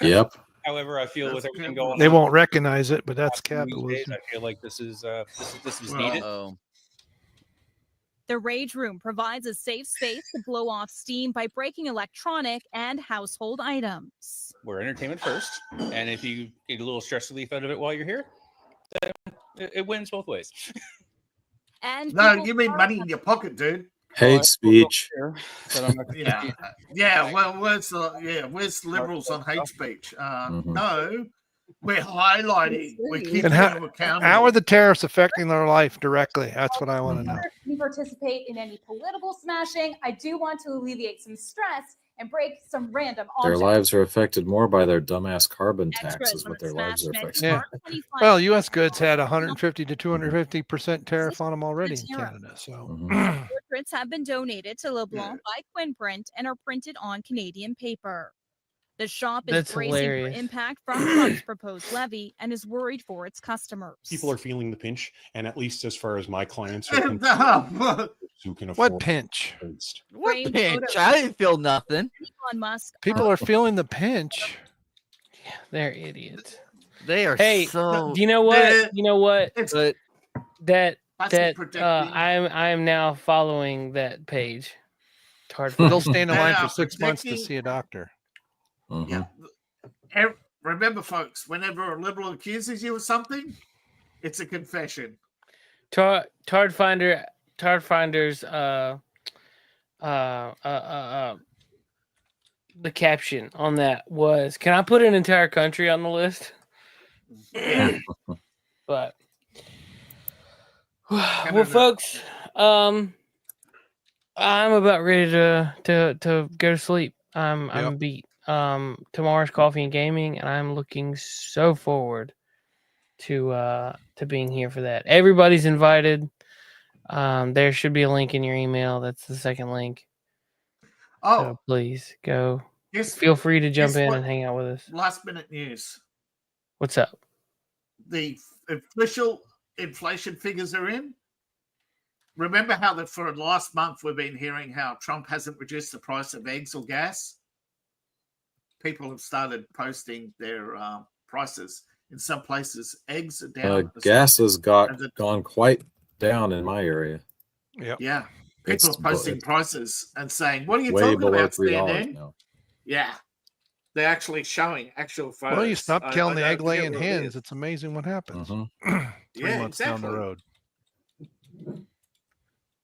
Yep. However, I feel with everything going on, they won't recognize it, but that's capitalism. I feel like this is needed. The Rage Room provides a safe space to blow off steam by breaking electronic and household items. We're entertainment first, and if you get a little stress relief out of it while you're here, then it wins both ways. And no, you mean money in your pocket, dude. Hate speech. Yeah. Well, where's the liberals on hate speech? No, we're highlighting. We're keeping them accountable. How are the tariffs affecting their life directly? That's what I want to know. We participate in any political smashing. I do want to alleviate some stress and break some random objects. Their lives are affected more by their dumbass carbon tax is what their lives are affected. Yeah. Well, U.S. goods had 150 to 250% tariff on them already in Canada. So portraits have been donated to LeBlanc by Quinn Print and are printed on Canadian paper. The shop is That's bracing hilarious. for impact from Trump's proposed levy and is worried for its customers. People are feeling the pinch, and at least as far as my clients are concerned, who can afford What pinch? What pinch? I didn't feel nothing. Elon Musk. People are feeling the pinch. Yeah, they're idiots. They are Hey, so. do you know what? You know what? But I am now following that page. It's hard for They'll me. stay in the line for 6 months to see a doctor. Yeah. Remember, folks, whenever a liberal accuses you of something, it's a confession. Tard Finder's the caption on that was, "Can I put an entire country on the list?" Yeah. But well, folks, I'm about ready to go to sleep. I'm beat. Tomorrow's coffee and gaming, and I'm looking so forward to being here for that. Everybody's invited. There should be a link in your email. That's the second link. Oh, so please go. Feel free to jump in and hang out with us. Last minute news. What's up? The official inflation figures are in. Remember how for the last month we've been hearing how Trump hasn't reduced the price of eggs or gas? People have started posting their prices. In some places, eggs are down. Gas has gone quite down in my area. Yeah. People are posting prices and saying, "What are you way talking below about, $3 CNN?" now. Yeah. They're actually showing actual photos. Well, you stop killing the I egg laying forget what it hens. is. It's amazing what happens. 3 Yeah, months down the exactly. road.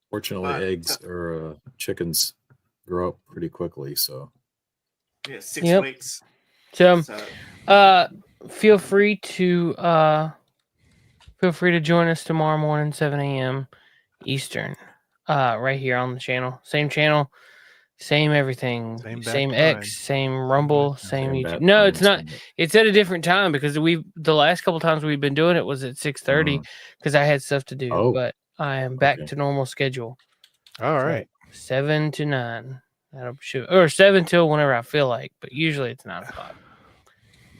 Fortunately, eggs or chickens grow up pretty quickly. So yeah, 6 weeks. So, feel free to join us tomorrow morning, 7 a.m. Eastern, right here on the channel. Same channel, same everything, same X, same Rumble, same YouTube. No, it's not. It's at a different time because the last couple times we've been doing it was at 6:30 because I had stuff to do. But I am back to normal schedule. All right, 7 to 9. That'll shoot, or 7 till whenever I feel like, but usually it's 9 o'clock.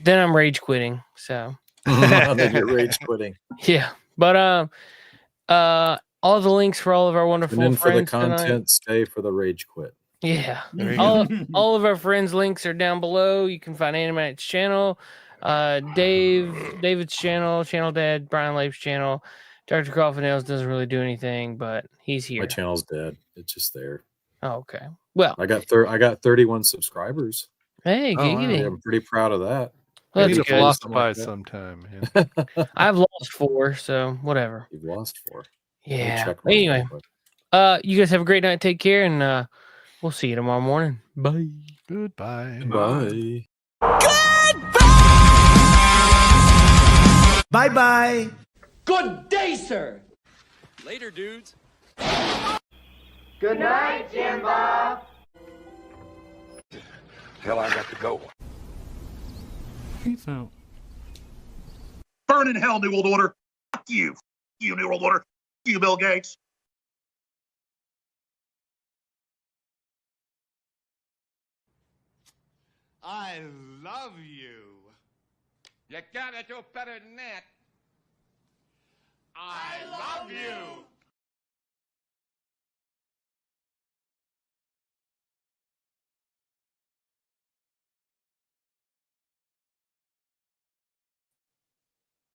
Then I'm rage quitting. So then you're rage quitting. Yeah, but all the links for all of our wonderful Tune in for the friends content, tonight. stay for the rage quit. Yeah, There you all of our friends' links are down below. You can find Animatic's channel, David's channel Dad, Brian Lape's channel. Dr. Coffin-Nails doesn't really do anything, but he's here. My channel's dead. It's just there. Oh, okay. Well, I got 31 subscribers. Hey, giggity. I'm pretty proud of that. Well, I need to that's good. philosophize sometime. Yeah. I've lost 4, so whatever. You've lost 4. Yeah. Anyway, you guys have a great night. Take care, and we'll see you tomorrow morning. Bye. Goodbye. Bye. Bye-bye. Good day, sir. Later, dudes. Good night, Jim Bob. Hell, I got to go. Peace out. Burn in hell, New World Order. Fuck you. Fuck you, New World Order. Fuck you, Bill Gates. I love you. You gotta do better than that. I love you.